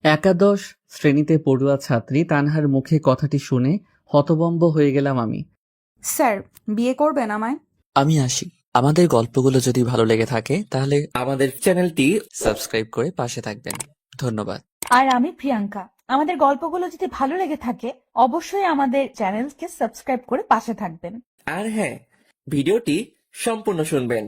একাদশ শ্রেণীতে পড়ুয়া ছাত্রী তানহার মুখে কথাটি শুনে হতভম্ব হয়ে গেলাম আমি। স্যার, বিয়ে করবেন আমায়? আমি আসি। আমাদের গল্পগুলো যদি ভালো লেগে থাকে তাহলে আমাদের চ্যানেলটি সাবস্ক্রাইব করে পাশে থাকবেন। ধন্যবাদ। আর আমি প্রিয়াঙ্কা। আমাদের গল্পগুলো যদি ভালো লেগে থাকে অবশ্যই আমাদের চ্যানেলকে সাবস্ক্রাইব করে পাশে থাকবেন। আর হ্যাঁ, ভিডিওটি সম্পূর্ণ শুনবেন।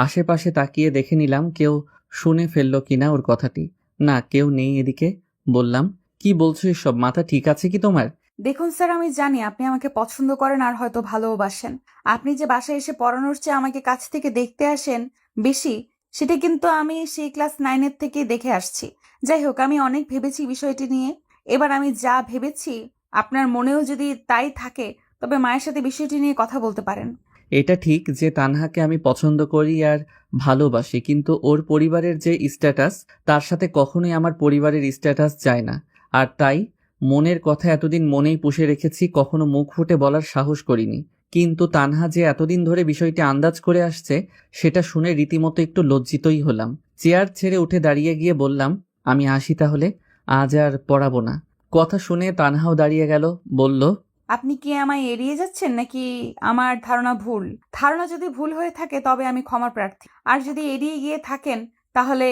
আশেপাশে তাকিয়ে দেখে নিলাম কেউ শুনে ফেললো কিনা ওর কথাটি। না, কেউ নেই এদিকে। বললাম, কি বলছো এসব? মাথা ঠিক আছে কি তোমার? দেখুন স্যার, আমি জানি আপনি আমাকে পছন্দ করেন আর হয়তো ভালোবাসেন। আপনি যে বাসায় এসে পড়ানোর চেয়ে আমাকে কাছ থেকে দেখতে আসেন বেশি, সেটা কিন্তু আমি সেই ক্লাস 9-এর থেকে দেখে আসছি। যাই হোক, আমি অনেক ভেবেছি বিষয়টি নিয়ে। এবার আমি যা ভেবেছি আপনার মনেও যদি তাই থাকে তবে মায়ের সাথে বিষয়টি নিয়ে কথা বলতে পারেন। এটা ঠিক যে তানহাকে আমি পছন্দ করি আর ভালোবাসি, কিন্তু ওর পরিবারের যে স্ট্যাটাস তার সাথে কখনোই আমার পরিবারের স্ট্যাটাস যায় না। আর তাই মনের কথা এতদিন মনেই পুষে রেখেছি, কখনো মুখ ফুটে বলার সাহস করিনি। কিন্তু তানহা যে এতদিন ধরে বিষয়টি আন্দাজ করে আসছে সেটা শুনে রীতিমতো একটু লজ্জিতই হলাম। চেয়ার ছেড়ে উঠে দাঁড়িয়ে গিয়ে বললাম, আমি আসি তাহলে, আজ আর পড়াবো না। কথা শুনে তানহাও দাঁড়িয়ে গেল, বলল, আপনি কি আমায় এড়িয়ে যাচ্ছেন নাকি আমার ধারণা ভুল? ধারণা যদি ভুল হয়ে থাকে তবে আমি ক্ষমা প্রার্থী। আর যদি এড়িয়ে গিয়ে থাকেন তাহলে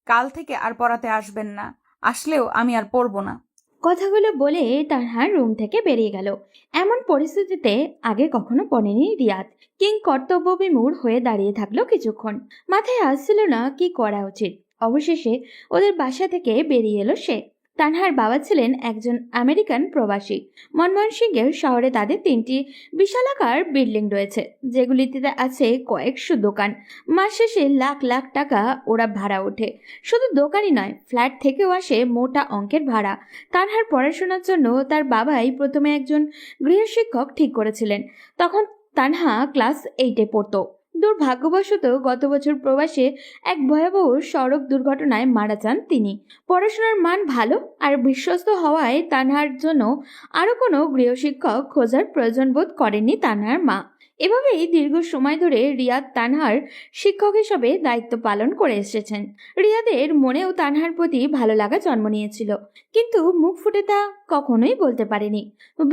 কাল থেকে আর পড়াতে আসবেন না। আসলেও আমি আর পড়ব না। কথাগুলো বলে তানহার রুম থেকে বেরিয়ে গেল। এমন পরিস্থিতিতে আগে কখনো পড়েনি রিয়াদ। কিং কর্তব্যবিমূঢ় হয়ে দাঁড়িয়ে থাকলো কিছুক্ষণ। মাথায় আসছিল না কি করা উচিত। অবশেষে ওদের বাসা থেকে বেরিয়ে এলো সে। তানহার বাবা ছিলেন একজন আমেরিকান প্রবাসী। ময়মনসিংহের শহরে তাদের 3টি বিশালাকার বিল্ডিং রয়েছে, যেগুলিতে আছে কয়েকশো দোকান। মাস শেষে লাখ লাখ টাকা ওরা ভাড়া ওঠে। শুধু দোকানই নয়, ফ্ল্যাট থেকেও আসে মোটা অঙ্কের ভাড়া। তানহার পড়াশোনার জন্য তার বাবাই প্রথমে একজন গৃহশিক্ষক ঠিক করেছিলেন। তখন তানহা ক্লাস 8-এ পড়তো। দুর্ভাগ্যবশত গত বছর প্রবাসে এক ভয়াবহ সড়ক দুর্ঘটনায় মারা যান তিনি। পড়াশোনার মান ভালো আর বিশ্বস্ত হওয়ায় তানহার জন্য আরও কোনো গৃহশিক্ষক খোঁজার প্রয়োজন বোধ করেননি তানহার মা। এভাবেই দীর্ঘ সময় ধরে রিয়াদ তানহার শিক্ষক হিসেবে দায়িত্ব পালন করে এসেছেন। রিয়াদের মনেও তানহার প্রতি ভালো লাগা জন্ম নিয়েছিল, কিন্তু মুখ ফুটে তা কখনোই বলতে পারেনি।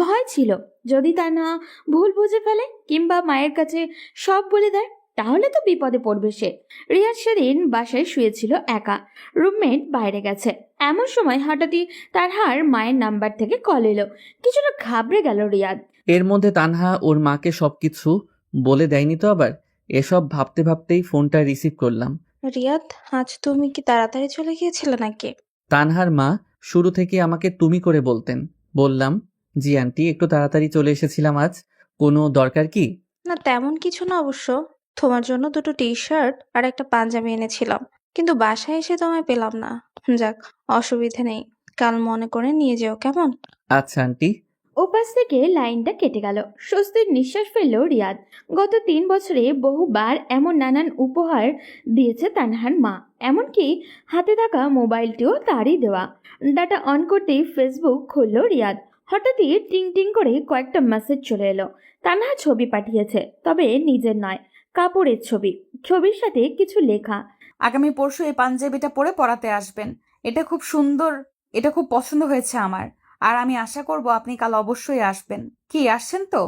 ভয় ছিল, যদি তানহা ভুল বুঝে ফেলে কিংবা মায়ের কাছে সব বলে দেয় তাহলে তো বিপদে পড়বে সে। রিয়াদ সেদিন বাসায় শুয়েছিল একা, রুমমেট বাইরে গেছে। এমন সময় হঠাৎই তানহার মায়ের নাম্বার থেকে কল এলো। কিছুটা ঘাবড়ে গেল রিয়াদ। এর মধ্যে তানহা ওর মাকে সবকিছু বলে দেয়নি তো আবার? এসব ভাবতে ভাবতেই ফোনটা রিসিভ করলাম। রিয়াদ, আজ তুমি কি তাড়াতাড়ি চলে গিয়েছিলে নাকি? তানহার মা শুরু থেকে আমাকে তুমি করে বলতেন। বললাম, জি আন্টি, একটু তাড়াতাড়ি চলে এসেছিলাম আজ। কোনো দরকার কি? না, তেমন কিছু না অবশ্য। তোমার জন্য দুটো টি-শার্ট আর একটা পাঞ্জাবি এনেছিলাম, কিন্তু বাসায় এসে তোমায় পেলাম না। যাক, অসুবিধা নেই, কাল মনে করে নিয়ে যেও, কেমন? আচ্ছা আন্টি। ওপাশ থেকে লাইনটা কেটে গেল। স্বস্তির নিঃশ্বাস ফেলল রিয়াদ। গত 3 বছরে বহুবার এমন নানান উপহার দিয়েছে তানহার মা, এমনকি হাতে থাকা মোবাইলটিও তারই দেওয়া। ডাটা অন করতেই ফেসবুক খুলল রিয়াদ। হঠাৎই টিং টিং করে কয়েকটা মেসেজ চলে এলো। তানহা ছবি পাঠিয়েছে, তবে নিজের নয়, কাপড়ের ছবি। ছবির সাথে কিছু লেখা। আগামী পরশু এই পাঞ্জাবিটা পরে পড়াতে আসবেন। এটা খুব সুন্দর, এটা খুব পছন্দ হয়েছে আমার। আর আমি আশা করব আপনি কাল অবশ্যই আসবেন। কি, আসছেন তো?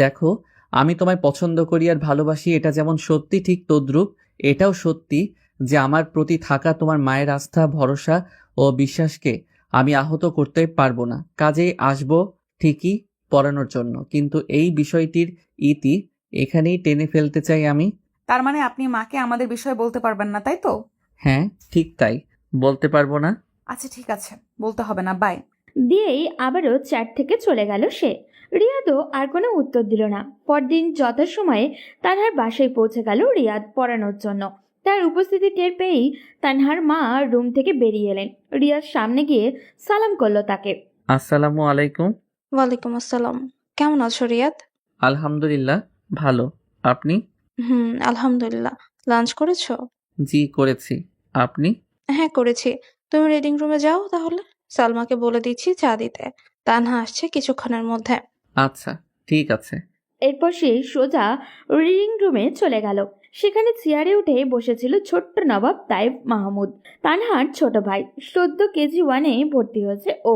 দেখো, আমি তোমায় পছন্দ করি আর ভালোবাসি, এটা যেমন সত্যি ঠিক তদ্রূপ এটাও সত্যি যে আমার প্রতি থাকা তোমার মায়ের আস্থা, ভরসা ও বিশ্বাসকে আমি আহত করতে পারবো না। কাজেই আসবো ঠিকই পড়ানোর জন্য, কিন্তু এই বিষয়টির ইতি এখানেই টেনে ফেলতে চাই আমি। তার মানে আপনি মাকে আমাদের বিষয়ে বলতে পারবেন না, তাই তো? হ্যাঁ, ঠিক তাই। বলতে পারবো না। আচ্ছা ঠিক আছে, বলতে হবে না, বাই। দিয়েই আবারও চ্যাট থেকে চলে গেল সে। রিয়াদও আর কোনো উত্তর দিল না। পরদিন যথাসময়ে তানহার বাসায় পৌঁছে গেল রিয়াদ পড়ানোর জন্য। তার উপস্থিতি টের পেয়েই তানহার মা রুম থেকে বেরিয়ে এলেন। রিয়াদ সামনে গিয়ে সালাম করলো তাকে। আসসালামু আলাইকুম। ওয়ালাইকুম আসসালাম। কেমন আছো রিয়াদ? আলহামদুলিল্লাহ, ভালো। আপনি? আলহামদুলিল্লাহ। লাঞ্চ করেছো? জি করেছি। আপনি? হ্যাঁ, করেছি। তুমি রিডিং রুমে যাও তাহলে, সালমাকে বলে দিচ্ছি চা দিতে। তানহা আসছে কিছুক্ষণের মধ্যে। আচ্ছা, ঠিক আছে। এরপর সে সোজা রিডিং রুমে চলে গেল। সেখানে চেয়ারে উঠে বসেছিল ছোট্ট নবাব তাইব মাহমুদ, তানহার ছোট ভাই। সদ্য KG-1-এ ভর্তি হয়েছে ও।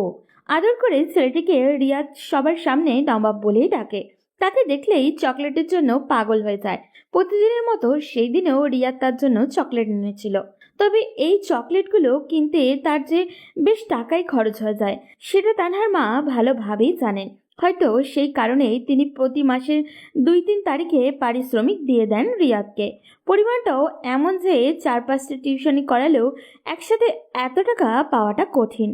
আদর করে ছেলেটিকে রিয়াদ সবার সামনে নবাব বলেই ডাকে। তাকে দেখলেই চকলেটের জন্য পাগল হয়ে যায়। প্রতিদিনের মতো সেই দিনেও রিয়াদ তার জন্য চকলেট এনেছিল। তবে এই চকলেটগুলো কিনতে তার যে বেশ টাকাই খরচ হয়ে যায় সেটা তানহার মা ভালোভাবেই জানেন। হয়তো সেই কারণেই তিনি প্রতি মাসের 2-3 তারিখে পারিশ্রমিক দিয়ে দেন রিয়াদকে। পরিমাণটাও এমন যে 4-5টা টিউশনি করালেও একসাথে এত টাকা পাওয়াটা কঠিন।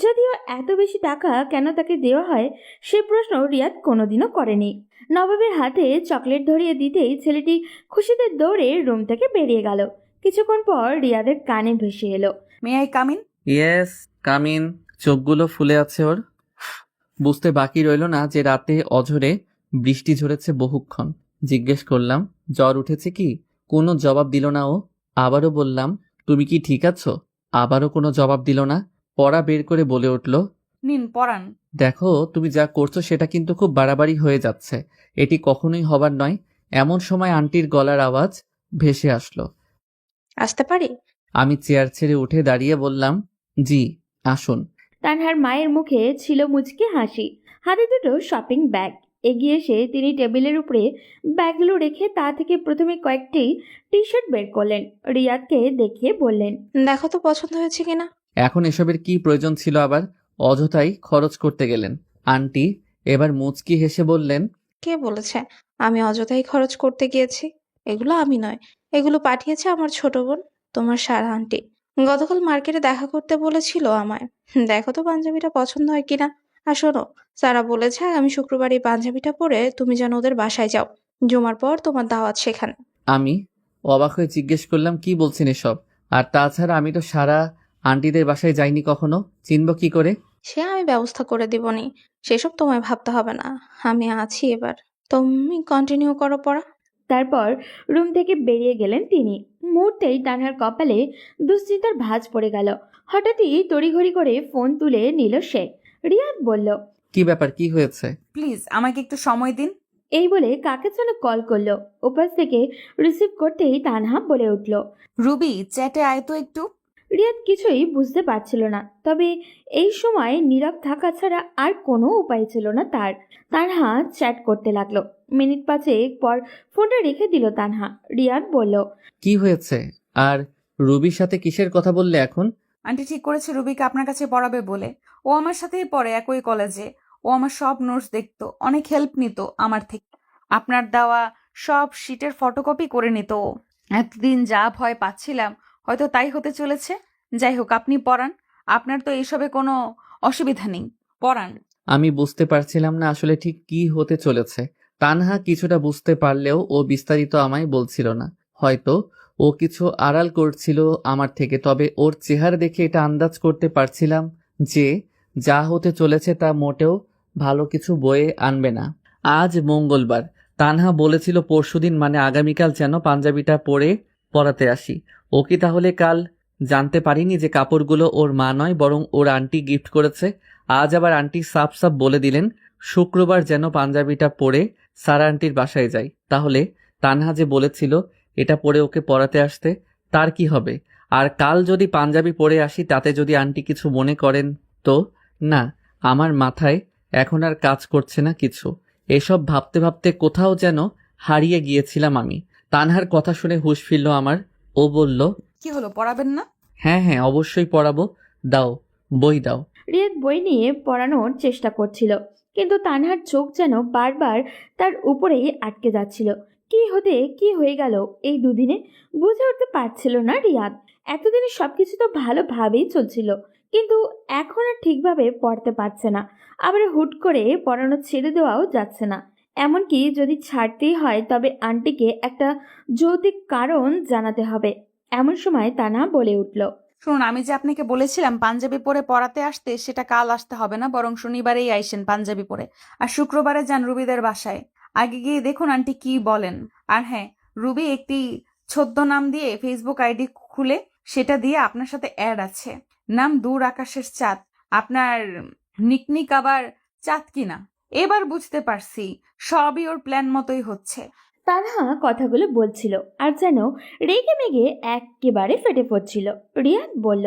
যদিও এত বেশি টাকা কেন তাকে দেওয়া হয় সে প্রশ্ন রিয়াদ কোনোদিনও করেনি। নবাবের হাতে চকলেট ধরিয়ে দিতেই ছেলেটি খুশিতে দৌড়ে রুম থেকে বেরিয়ে গেল। কিছুক্ষণ পর রিয়াদের কানে ভেসে এলো, may I come in? Yes, come in. চোখগুলো ফুলে আছে ওর। বুঝতে বাকি রইল না যে রাতে অঝরে বৃষ্টি ঝরেছে বহুক্ষণ। জিজ্ঞেস করলাম, জ্বর উঠেছে কি? কোনো জবাব দিল না ও। আবারও বললাম, তুমি কি ঠিক আছো? আবারও কোনো জবাব দিল না। পড়া বের করে বলে উঠল, নিন পড়ান। দেখো তুমি যা করছো সেটা কিন্তু খুব বাড়াবাড়ি হয়ে যাচ্ছে। এটি কখনোই হবার নয়। এমন সময় আন্টির গলার আওয়াজ ভেসে আসলো। আসতে পারি? আমি চেয়ার ছেড়ে উঠে দাঁড়িয়ে বললাম, জি আসুন। তানহার মায়ের মুখে ছিল মুচকি হাসি, হাতে দুটো শপিং ব্যাগ। এগিয়ে এসে তিনি টেবিলের উপরে ব্যাগগুলো রেখে তা থেকে প্রথমে কয়েকটি টি-শার্ট বের করলেন। রিয়াদকে দেখিয়ে বললেন, দেখো তো পছন্দ হয়েছে কিনা। এখন এসবের কি প্রয়োজন ছিল আবার? অযথাই খরচ করতে গেলেন। আন্টি এবার মুচকি হেসে বললেন, কে বলেছে আমি অযথাই খরচ করতে গিয়েছি? এগুলো আমি নয়, এগুলো পাঠিয়েছে আমার ছোট বোন, তোমার সারা আন্টি। গতকাল মার্কেটে দেখা করতে বলেছিল আমায়। দেখো তো পাঞ্জাবিটা পছন্দ হয় কিনা। আর শোনো, সারা বলেছে আগামী শুক্রবার এই পাঞ্জাবিটা পরে তুমি যেন ওদের বাসায় যাও। জুমার পর তোমার দাওয়াত সেখানে। আমি অবাক হয়ে জিজ্ঞেস করলাম, কি বলছেন এসব? আর তাছাড়া আমি তো সারা আন্টিদের বাসায় যাইনি কখনো, চিনব কি করে? সে আমি ব্যবস্থা করে দিবনি, সেসব তোমায় ভাবতে হবে না। আমি আছি এবার, তুমি কন্টিনিউ করো পড়া। তারপর রুম থেকে বেরিয়ে গেলেন তিনি। মুহূর্তেই তানহার কপালে দুশ্চিন্তার ভাঁজ পড়ে গেল। হঠাৎই তড়িঘড়ি করে ফোন তুলে নিল সে। রিয়াদ বলল, কি ব্যাপার, কি হয়েছে? প্লিজ আমাকে একটু সময় দিন। এই বলে কাকে যেন কল করলো। ওপাশ থেকে রিসিভ করতেই তানহা বলে উঠল, রুবি, চ্যাটে আয় তো একটু। রিয়াদ কিছুই বুঝতে পারছিল না, তবে এই সময় নীরব থাকা ছাড়া আর কোনো উপায় ছিল না তার। তানহা চ্যাট করতে লাগলো। মিনিট 5 পর ফোনটা রেখে দিল তানহা। রিয়াদ বলল, কি হয়েছে? আর রুবির সাথে কিসের কথা বললে এখন? আন্টি ঠিক করেছে রুবিকে আপনার কাছে পড়াবে বলে। ও আমার সাথেই পড়ে একই কলেজে। ও আমার সব নোটস দেখতো, অনেক হেল্প নিত আমার থেকে। আপনার দেওয়া সব শিটের ফটোকপি করে নিত ও। এতদিন যা ভয় পাচ্ছিলাম হয়তো তাই হতে চলেছে। যাই হোক, আপনি পড়ান। আপনার তো এইসবে কোনো অসুবিধা নেই, পড়ান। আমি বুঝতে পারছিলাম না আসলে ঠিক কি হতে চলেছে। তানহা কিছুটা বুঝতে পারলেও ও বিস্তারিত আমায় বলছিল না। হয়তো ও কিছু আড়াল করছিল আমার থেকে, তবে ওর চেহারা দেখে এটা আন্দাজ করতে পারছিলাম যে যা হতে চলেছে তা মোটেও ভালো কিছু বয়ে আনবে না। আজ মঙ্গলবার। তানহা বলেছিল পরশুদিন মানে আগামীকাল যেন পাঞ্জাবিটা পরে পড়াতে আসি। ও কি তাহলে কাল জানতে পারিনি যে কাপড়গুলো ওর মা নয় বরং ওর আন্টি গিফট করেছে? আজ আবার আন্টি সাফ সাফ বলে দিলেন শুক্রবার যেন পাঞ্জাবিটা পরে সারা আন্টির বাসায় যাই। তাহলে তানহা যে বলেছিল এটা পরে ওকে পড়াতে আসতে, তার কি হবে? আর কাল যদি পাঞ্জাবি পরে আসি তাতে যদি আন্টি কিছু মনে করেন তো? না, আমার মাথায় এখন আর কাজ করছে না কিছু। এসব ভাবতে ভাবতে কোথাও যেন হারিয়ে গিয়েছিলাম আমি। তানহার কথা শুনে হুঁশ ফিরল আমার। ও বলল, কি হলো, পড়াবেন না? হ্যাঁ হ্যাঁ অবশ্যই পড়াবো, দাও বই দাও। রিয়াদ বই নিয়ে পড়ানোর চেষ্টা করছিল, কিন্তু তানহার চোখ যেন বারবার তার উপরেই আটকে যাচ্ছিল। কি হতে কি হয়ে গেল এই দুদিনে বুঝে উঠতে পারছিল না রিয়াদ। এতদিনে সবকিছু তো ভালোভাবেই চলছিল, কিন্তু এখন আর ঠিকভাবে পড়তে পারছে না। আবার হুট করে পড়ানো ছেড়ে দেওয়াও যাচ্ছে না। এমনকি যদি ছাড়তেই হয় তবে আন্টিকে একটা যৌক্তিক কারণ জানাতে হবে। এমন সময় তানহা বলে উঠল, শুনুন, আমি যে আপনাকে বলেছিলাম পাঞ্জাবি পরে পড়াতে আসতে, সেটা কাল আসতে হবে না, বরং শনিবারেই আইসেন পাঞ্জাবি পরে। আর শুক্রবারে যান রুবিদের বাসায়। আগে গিয়ে দেখুন আন্টি কি বলেন। আর হ্যাঁ, রুবি একটি ছদ্মনাম দিয়ে ফেসবুক আইডি খুলে সেটা দিয়ে আপনার সাথে অ্যাড আছে, নাম দূর আকাশের চাঁদ। আপনার নিকনিক আবার চাঁদ কিনা। এবার বুঝতে পারছি সবই ওর প্ল্যান মতোই হচ্ছে। তানহা কথাগুলো বলছিল আর যেন রেগে মেগে একেবারে ফেটে পড়ছিল। রিয়াদ বলল,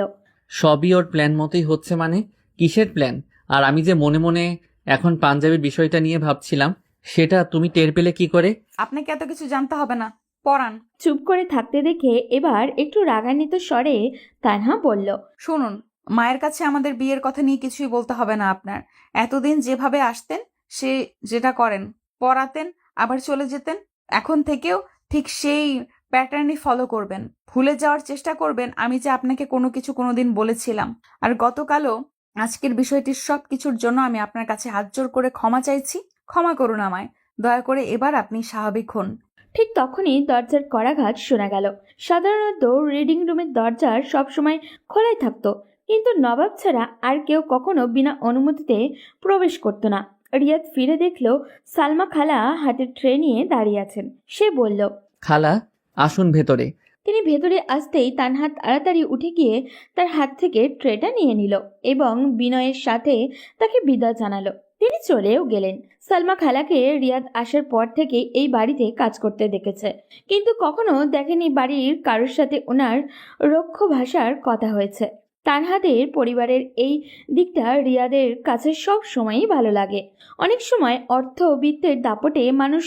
সবই ওর প্ল্যান মতোই হচ্ছে মানে? কিসের প্ল্যান? আর আমি যে মনে মনে এখন পাঞ্জাবির বিষয়টা নিয়ে ভাবছিলাম, সেটা তুমি টের পেলে কি করে? আপনাকে এত কিছু জানতে হবে না, পড়ান। চুপ করে থাকতে দেখে এবার একটু রাগান্বিত স্বরে তানহা বলল, শুনুন, মায়ের কাছে আমাদের বিয়ের কথা নিয়ে কিছুই বলতে হবে না আপনার। এতদিন যেভাবে আসতেন, সে যেটা করেন, পড়াতেন আবার চলে যেতেন, এখন থেকেও ঠিক সেই প্যাটার্নই ফলো করবেন। ভুলে যাওয়ার চেষ্টা করবেন আমি যে আপনাকে কোনো কিছু কোনোদিন বলেছিলাম। আর গতকালও আজকের বিষয়টির সব কিছুর জন্য আমি আপনার কাছে হাত জোর করে ক্ষমা চাইছি। ক্ষমা করুন আমায়, দয়া করে এবার আপনি স্বাভাবিক হন। ঠিক তখনই দরজার কড়াঘাত শোনা গেল। সাধারণত রিডিং রুমের দরজা সবসময় খোলাই থাকতো, কিন্তু নবাব ছাড়া আর কেউ কখনো বিনা অনুমতিতে প্রবেশ করতো না। রিয়াদ ফিরে দেখল সালমা খালা হাতে ট্রে নিয়ে দাঁড়িয়ে আছেন। সে বলল, খালা, আসুন ভেতরে। তিনি ভেতরে আসতেই তানহা তাড়াতাড়ি উঠে গিয়ে তার হাত থেকে ট্রেটা নিয়ে নিল এবং বিনয়ের সাথে তাকে বিদায় জানালো। তিনি চলেও গেলেন। সালমা খালাকে রিয়াদ আসার পর থেকে এই বাড়িতে কাজ করতে দেখেছে, কিন্তু কখনো দেখেনি বাড়ির কারোর সাথে ওনার রক্ষ ভাষার কথা হয়েছে। তানহাদের পরিবারের এই দিকটা রিয়াদের কাছে সব সময়ই ভালো লাগে। অনেক সময় অর্থ বিত্তের দাপটে মানুষ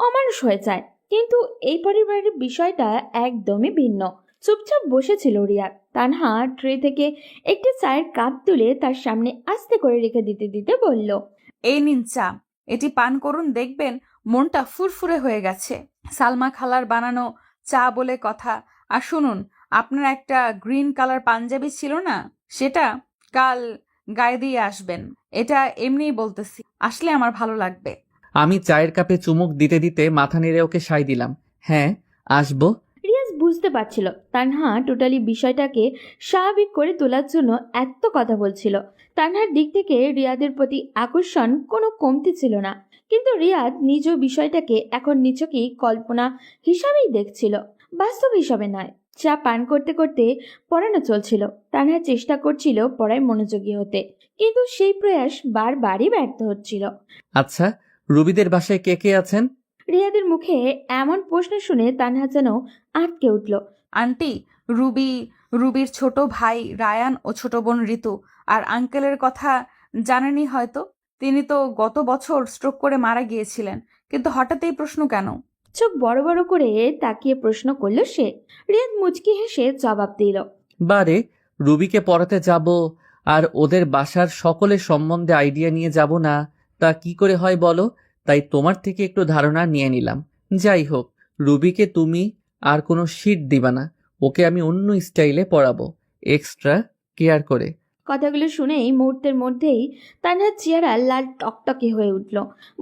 অমানুষ হয়ে যায়, কিন্তু এই পরিবারের বিষয়টা একদমই ভিন্ন। চুপচাপ বসেছিল রিয়াদ। তানহা ট্রে থেকে একটি চায়ের কাপ তুলে তার সামনে আস্তে করে রেখে দিতে দিতে বলল, এই নিন চা, এটি পান করুন, দেখবেন মনটা ফুরফুরে হয়ে গেছে। সালমা খালার বানানো চা বলে কথা। আর শুনুন, আপনার একটা গ্রিন কালার পাঞ্জাবি ছিল না, সেটা কাল গায়ে দিয়ে আসবেন। এটা এমনিই বলতেছি, আসলে আমার ভালো লাগবে। আমি চায়ের কাপে চুমুক দিতে দিতে মাথা নেড়ে ওকে সায় দিলাম। হ্যাঁ, আসবো। রিয়াজ বুঝতে পারছিল তানহা টোটালি বিষয়টাকে স্বাভাবিক করে তোলার জন্য এত কথা বলছিল। তানহার দিক থেকে রিয়াদের প্রতি আকর্ষণ কোনো কমতি ছিল না, কিন্তু রিয়াদ নিজ বিষয়টাকে এখন নিছকই কল্পনা হিসাবেই দেখছিল, বাস্তব হিসাবে নয়। চা পান করতে করতে পড়ানো চলছিল। তানহা চেষ্টা করছিল পড়ায় মনোযোগী হতে, কিন্তু সেই প্রয়াস বারবারই ব্যর্থ হচ্ছিল। আচ্ছা, রুবিদের বাসায় কে কে আছেন? রিয়াদের মুখে এমন প্রশ্ন শুনে তানহা যেন আটকে উঠল। আন্টি, রুবির ছোট ভাই রায়ান ও ছোট বোন ঋতু। আর আঙ্কেলের কথা জানেনই হয়তো, তিনি তো গত বছর স্ট্রোক করে মারা গিয়েছিলেন। কিন্তু হঠাৎ এই প্রশ্ন কেন? চোখ বড় বড় করে তাকিয়ে প্রশ্ন করল সে। রিয়াদ মুচকি হেসে জবাব দিল, বারে, রুবিকে পড়াতে যাব আর ওদের বাসার সকলের সম্বন্ধে আইডিয়া নিয়ে যাব না, তা কি করে হয় বলো? তাই তোমার থেকে একটু ধারণা নিয়ে নিলাম। যাই হোক, রুবিকে তুমি আর কোনো শিট দিবা না, ওকে আমি অন্য স্টাইলে পড়াবো, এক্সট্রা কেয়ার করে। কথাগুলো শুনেই মুহূর্তের মধ্যেই তানহার চেহারা লাল টকটকে হয়ে উঠল।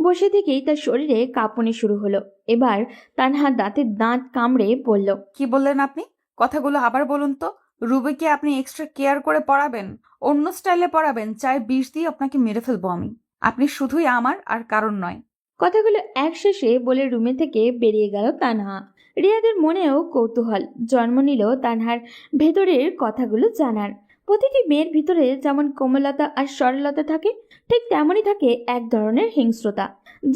বসে থেকেই তার শরীরে কাঁপুনি শুরু হলো। এবার তানহা দাঁতের দাঁত কামড়ে বলল, কি বললেন আপনি? কথাগুলো আবার বলুন তো। রুবিকে আপনি এক্সট্রা কেয়ার করে পড়াবেন, অন্য স্টাইলে পড়াবেন, চাই বিষ দিয়ে আপনাকে মেরে ফেলবো আমি। আপনি শুধুই আমার, আর কারণ নয়। কথাগুলো একশেষে বলে রুমে থেকে বেরিয়ে গেল তানহা। রিয়াদের মনেও কৌতূহল জন্ম নিল তানহার ভেতরের কথাগুলো জানার। প্রতিটি মেয়ের ভিতরে যেমন কোমলতা আর সরলতা থাকে, ঠিক তেমনই থাকে এক ধরনের হিংস্রতা,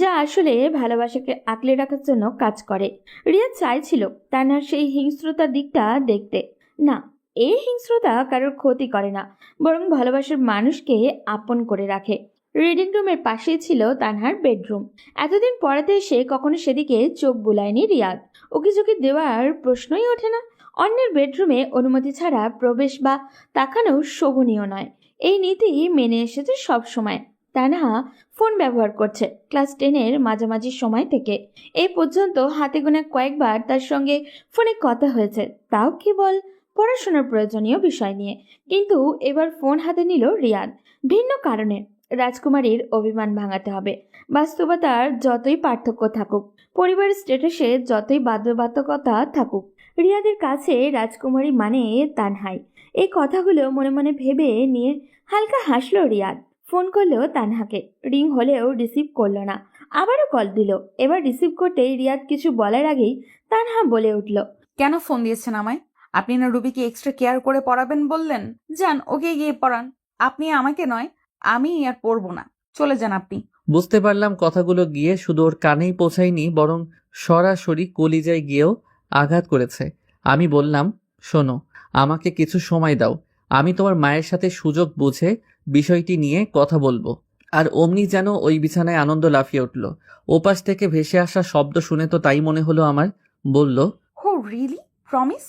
যা আসলে ভালোবাসাকে আঁকলে রাখার জন্য কাজ করে। রিয়া চাইছিল তানহার সেই হিংস্রতার দিকটা দেখতে। না, এই হিংস্রতা কারোর ক্ষতি করে না, বরং ভালোবাসার মানুষকে আপন করে রাখে। রিডিং রুমের পাশেই ছিল তানহার বেডরুম। এতদিন পড়াতে এসে কখনো সেদিকে চোখ বুলায়নি রিয়াদ। উকিঝুঁকি দেওয়ার প্রশ্নই ওঠে না। অন্যের বেডরুমে অনুমতি ছাড়া প্রবেশ বা তাকানো শোভনীয় নয়, এই নীতি মেনে এসেছে সব সময়। তানহা ফোন ব্যবহার করছে ক্লাস 10-এর মাঝামাঝি সময় থেকে। এই পর্যন্ত হাতে গোনা কয়েকবার তার সঙ্গে ফোনে কথা হয়েছে, তাও কেবল পড়াশোনার প্রয়োজনীয় বিষয় নিয়ে। কিন্তু এবার ফোন হাতে নিল রিয়াদ ভিন্ন কারণে। রাজকুমারীর অভিমান ভাঙাতে হবে। বাস্তবতার যতই পার্থক্য থাকুক, পরিবারের স্ট্যাটাসে যতই বাধ্যবাধকতা থাকুক, রিয়াদের কাছে রাজকুমারী মানে তানহাই। এই কথাগুলো মনে মনে ভেবে নিয়ে হালকা হাসলো রিয়াদ। ফোন করলো তানহাকে, রিং হলেও রিসিভ করলো না। আবারও কল দিল। এবার রিসিভ করতেই রিয়াদ কিছু বলার আগেই তানহা বলে উঠল, কেন ফোন দিয়েছেন আমায়? আপনি না রুবিকে এক্সট্রা কেয়ার করে পড়াবেন বললেন? যান, ওকে গিয়ে পড়ান। আপনি আমাকে নয়, আমি আর পড়বো না। চলে যান আপনি, বুঝতে পারলাম কথাগুলো গিয়ে শুধু ওর কানেই পৌঁছায়নি, বরং সরাসরি কলিজায় গিয়েও আঘাত করেছে। আমি বললাম, শোনো, আমাকে কিছু সময় দাও, আমি তোমার মায়ের সাথে সুযোগ বুঝে বিষয়টি নিয়ে কথা বলবো। আর অমনি যেন ওই বিছানায় আনন্দ লাফিয়ে উঠল। ওপাশ থেকে ভেসে আসা শব্দ শুনে তো তাই মনে হলো আমার। বলল, হো রিয়েলি? প্রমিস?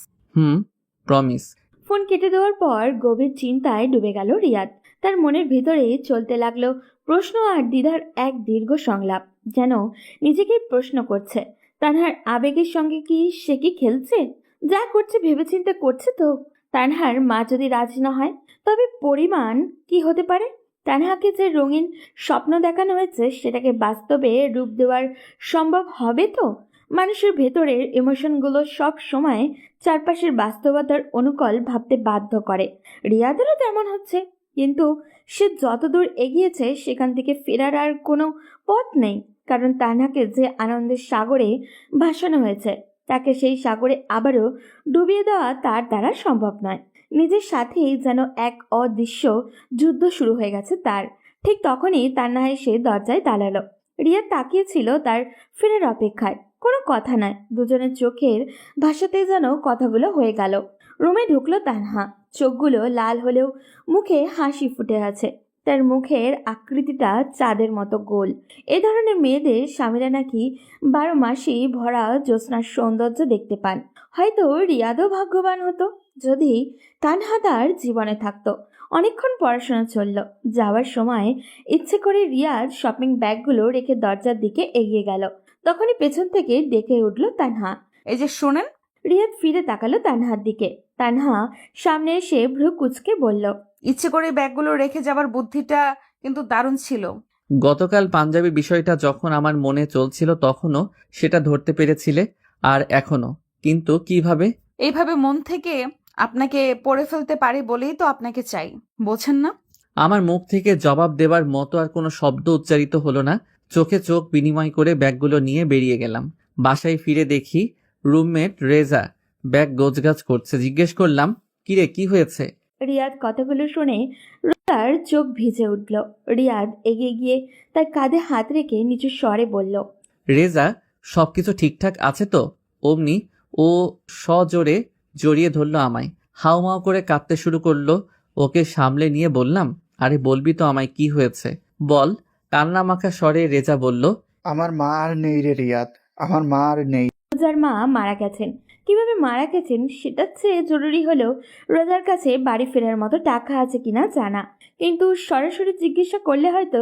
প্রমিস। ফোন কেটে দেওয়ার পর গভীর চিন্তায় ডুবে গেল রিয়াদ। তার মনের ভেতরে চলতে লাগলো প্রশ্ন আর দ্বিধার এক দীর্ঘ সংলাপ। যেন নিজেকেই প্রশ্ন করছে, তানহার আবেগের সঙ্গে কি সে কি খেলছে? যা করছে ভেবেচিন্তে করছে তো? তানহার মা যদি রাজি না হয়, তবে পরিমাণ কি হতে পারে? তানহাকে যে রঙিন স্বপ্ন দেখানো হয়েছে সেটাকে বাস্তবে রূপ দেওয়ার সম্ভব হবে তো? মানুষের ভেতরের ইমোশনগুলো সব সময় চারপাশের বাস্তবতার অনুকূল ভাবতে বাধ্য করে। রিয়াদেরও তেমন হচ্ছে, কিন্তু সে যতদূর এগিয়েছে সেখান থেকে ফেরার আর কোনো পথ নেই। কারণ তানহাকে যে আনন্দের সাগরে ভাসানো হয়েছে, তাকে সেই সাগরে আবারও ডুবিয়ে দেওয়া তার দ্বারা সম্ভব নয়। নিজের সাথেই যেন এক অদৃশ্য যুদ্ধ শুরু হয়ে গেছে তার। ঠিক তখনই তান্না এসে দরজায় দাঁড়ালো। রিয়া তাকিয়েছিল তার ফেরার অপেক্ষায়। কোনো কথা নয়, দুজনের চোখের ভাষাতে যেন কথাগুলো হয়ে গেল। রুমে ঢুকলো তানহা। চোখগুলো লাল হলেও মুখে হাসি ফুটে আছে। তার মুখের আকৃতিটা চাঁদের মতো গোল। এ ধরনের মেয়েদের স্বামীরা নাকি 12 মাসেই ভরা জ্যোৎস্নার সৌন্দর্য দেখতে পান। হয়তো রিয়াদও ভাগ্যবান হতো যদি তানহা তার জীবনে থাকতো। অনেকক্ষণ পড়াশোনা চলল। যাওয়ার সময় ইচ্ছে করে রিয়াদ শপিং ব্যাগগুলো রেখে দরজার দিকে এগিয়ে গেল। তখনই পেছন থেকে ডেকে উঠল তানহা। এই যে শোনেন। রিয়াদ ফিরে তাকালো তানহার দিকে। তানহা সামনে এসে ভ্রু কুঁচকে বলল, ইচ্ছে করে ব্যাগগুলো রেখে যাবার বুদ্ধিটা কিন্তু দারুণ ছিল। গতকাল পাঞ্জাবি বিষয়টা যখন আমার মনে চলছিল তখনও সেটা ধরতে পেরেছিলে, আর এখনো। কিন্তু কিভাবে? এইভাবে মন থেকে আপনাকে পড়ে ফেলতে পারি বলেই তো আপনাকে চাই, বোঝেন না? আমার মুখ থেকে জবাব দেবার মতো আর কোনো শব্দ উচ্চারিত হলো না। চোখে চোখ বিনিময় করে ব্যাগগুলো নিয়ে বেরিয়ে গেলাম। বাসায় ফিরে দেখি রুমমেট রেজা ব্যাগ গোছগাছ করছে। জিজ্ঞেস করলাম, কিরে, কি হয়েছে? রিয়াদ কথাগুলো শুনে রোজার চোখ ভিজে উঠল। রিয়াদ এগিয়ে গিয়ে তার কাঁধে হাত রেখে নিচু স্বরে বলল, রেজা, সবকিছু ঠিকঠাক আছে তো? অমনি ও সজোরে জড়িয়ে ধরলো আমায়। হাউমাউ করে কাঁদতে শুরু করলো। ওকে সামলে নিয়ে বললাম, আরে বলবি তো আমায় কি হয়েছে, বল। কান্না মাখা স্বরে রেজা বলল, আমার মা আর নেই রে রিয়াদ, আমার মা আর নেই। রোজার মা মারা গেছেন। কিভাবে মারা গেছেন সেটার চেয়ে জরুরি হলো রোজার কাছে বাড়ি ফেরার মতো টাকা আছে কিনা জানা। কিন্তু সরাসরি জিজ্ঞাসা করলে হয়তো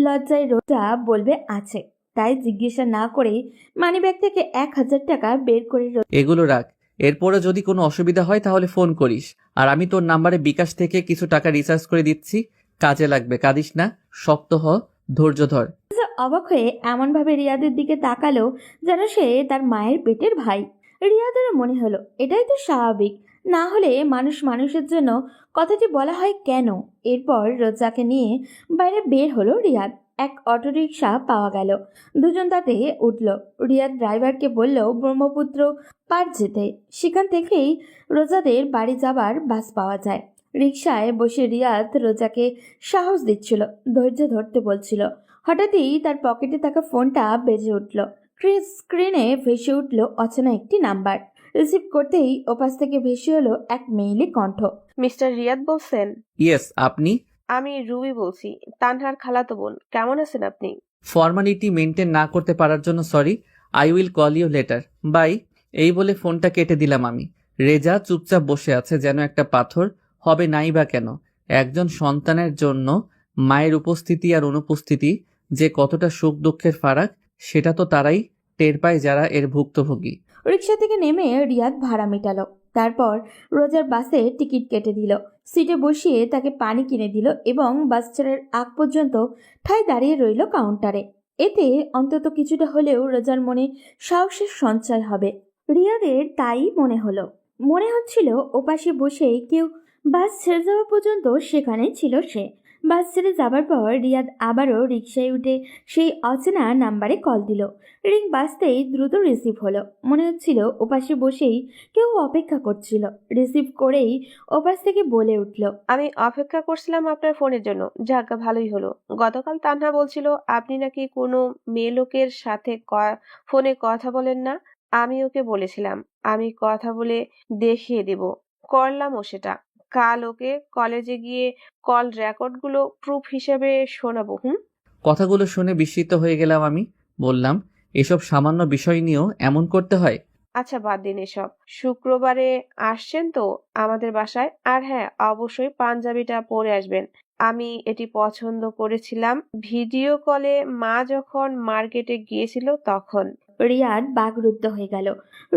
লজ্জায় রোজা বলবে আছে। তাই জিজ্ঞাসা না করে মানিব্যাগ থেকে 1000 টাকা বের করে এগুলো রাখ, এরপরে যদি কোনো অসুবিধা হয় তাহলে ফোন করিস। আর আমি তোর নাম্বারে বিকাশ থেকে কিছু টাকা রিচার্জ করে দিচ্ছি, কাজে লাগবে। কাঁদিস না, শক্ত হ, ধৈর্য ধর। অবাক হয়ে এমনভাবে রিয়াদের দিকে তাকালো যেন সে তার মায়ের পেটের ভাই। রিয়াদেরও মনে হলো এটাই তো স্বাভাবিক, না হলে মানুষ মানুষের জন্য কথাটি বলা হয় কেন। এরপর রোজাকে নিয়ে বাইরে বের হলো রিয়াদ। এক অটোরিকশা পাওয়া গেল। দুজন তাতে উঠল। রিয়াদ ড্রাইভারকে বলল ব্রহ্মপুত্র পার যেতে, সেখান থেকেই রোজাদের বাড়ি যাবার বাস পাওয়া যায়। রিকশায় বসে রিয়াদ রোজাকে সাহস দিচ্ছিল, ধৈর্য ধরতে বলছিল। হঠাৎই তার পকেটে থাকা ফোনটা বেজে উঠল। স্ক্রিনে ভেসে উঠল অচেনা একটি নাম্বার। রিসিভ করতেই ওপাশ থেকে ভেসে এলো এক মেইলি কণ্ঠ। মিস্টার রিয়াদ বলছেন? ইয়েস, আপনি? আমি রুবি বলছি, তানহার খালাতো বোন। কেমন আছেন আপনি? ফর্মালিটি মেনটেন না করতে পারার জন্য sorry. I will call you later, bye. এই বলে ফোনটা কেটে দিলাম আমি। রেজা চুপচাপ বসে আছে যেন একটা পাথর। হবে নাই বা কেন? একজন সন্তানের জন্য মায়ের উপস্থিতি আর অনুপস্থিতি যে কতটা সুখ দুঃখের ফারাক, সেটা তো তারাই টের পায় যারা এর ভুক্তভোগী। রিকশা থেকে নেমে রিয়াদ ভাড়া মেটালো। তারপর রোজার বাসে টিকিট কেটে দিল। সিটে বসিয়ে তাকে পানি কিনে দিল এবং বাস ছাড়ার আগ পর্যন্ত ঠায় দাঁড়িয়ে রইল কাউন্টারে। এতে অন্তত কিছুটা হলেও রোজার মনে সাহসের সঞ্চয় হবে। রিয়াদের তাই মনে হলো। মনে হচ্ছিল ওপাশে বসে কেউ বাস ছেড়ে যাওয়া পর্যন্ত সেখানে ছিল সে। বাস ছেড়ে যাবার পর রিয়াদ আবারও রিকশায় উঠে সেই অচেনা নাম্বারে কল দিল। রিং বাজতেই দ্রুত রিসিভ হলো। মনে হচ্ছিল ওপাশে বসেই কেউ অপেক্ষা করছিল। রিসিভ করেই ওপাশ থেকে বলে উঠল, আমি অপেক্ষা করছিলাম আপনার ফোনের জন্য। যাক, ভালোই হলো। গতকাল তানহা বলছিল আপনি নাকি কোনো মেয়ে লোকের সাথে ফোনে কথা বলেন না। আমি ওকে বলেছিলাম আমি কথা বলে দেখিয়ে দেব। করলামও সেটা। কাল ওকে কলেজে গিয়ে কল রেকর্ডগুলো প্রুফ হিসেবে শোনাবো। কথাগুলো শুনে বিস্মিত হয়ে গেলাম আমি। বললাম, এসব সামান্য বিষয় নিয়েও এমন করতে হয়? আচ্ছা, বাদ দিন এসব। শুক্রবারে আসছেন তো আমাদের বাসায়? আর হ্যাঁ, অবশ্যই পাঞ্জাবিটা পরে আসবেন। আমি এটি পছন্দ করেছিলাম ভিডিও কলে মা যখন মার্কেটে গিয়েছিল তখন। রিয়াদ বাকরুদ্ধ হয়ে গেল।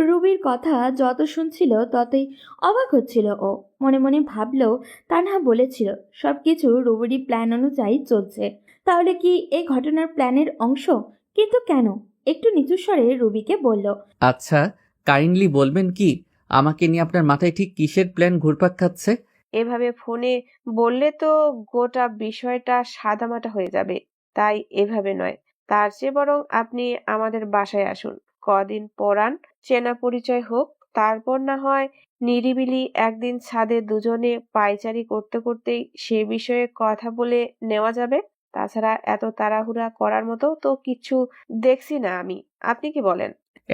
রুবির কথা যত শুনছিল ততই অবাক হচ্ছিল ও। মনে মনে ভাবল, তানহা বলেছিল সবকিছু রুবিরই প্ল্যান অনুযায়ী চলছে। তাহলে কি এই ঘটনার প্ল্যানের অংশ? কিন্তু কেন? একটু নিচু স্বরে রুবিকে বলল, আচ্ছা, কাইন্ডলি বলবেন কি আমাকে নিয়ে আপনার মাথায় ঠিক কিসের প্ল্যান ঘুরপাক খাচ্ছে? এভাবে ফোনে বললে তো গোটা বিষয়টা সাদামাটা হয়ে যাবে। তাই এভাবে নয়, তার চেয়ে বরং আপনি আমাদের বাসায় আসুন, কদিন পরান, চেনা পরিচয় হোক, তারপর না হয় নিরিবিলি একদিন ছাদে দুজনে পায়চারি করতে করতেই সে বিষয়ে কথা বলে নেওয়া যাবে। তাছাড়া এত তাড়াহুড়া করার মতো তো কিছু দেখছি না আমি। আপনি কি বলেন?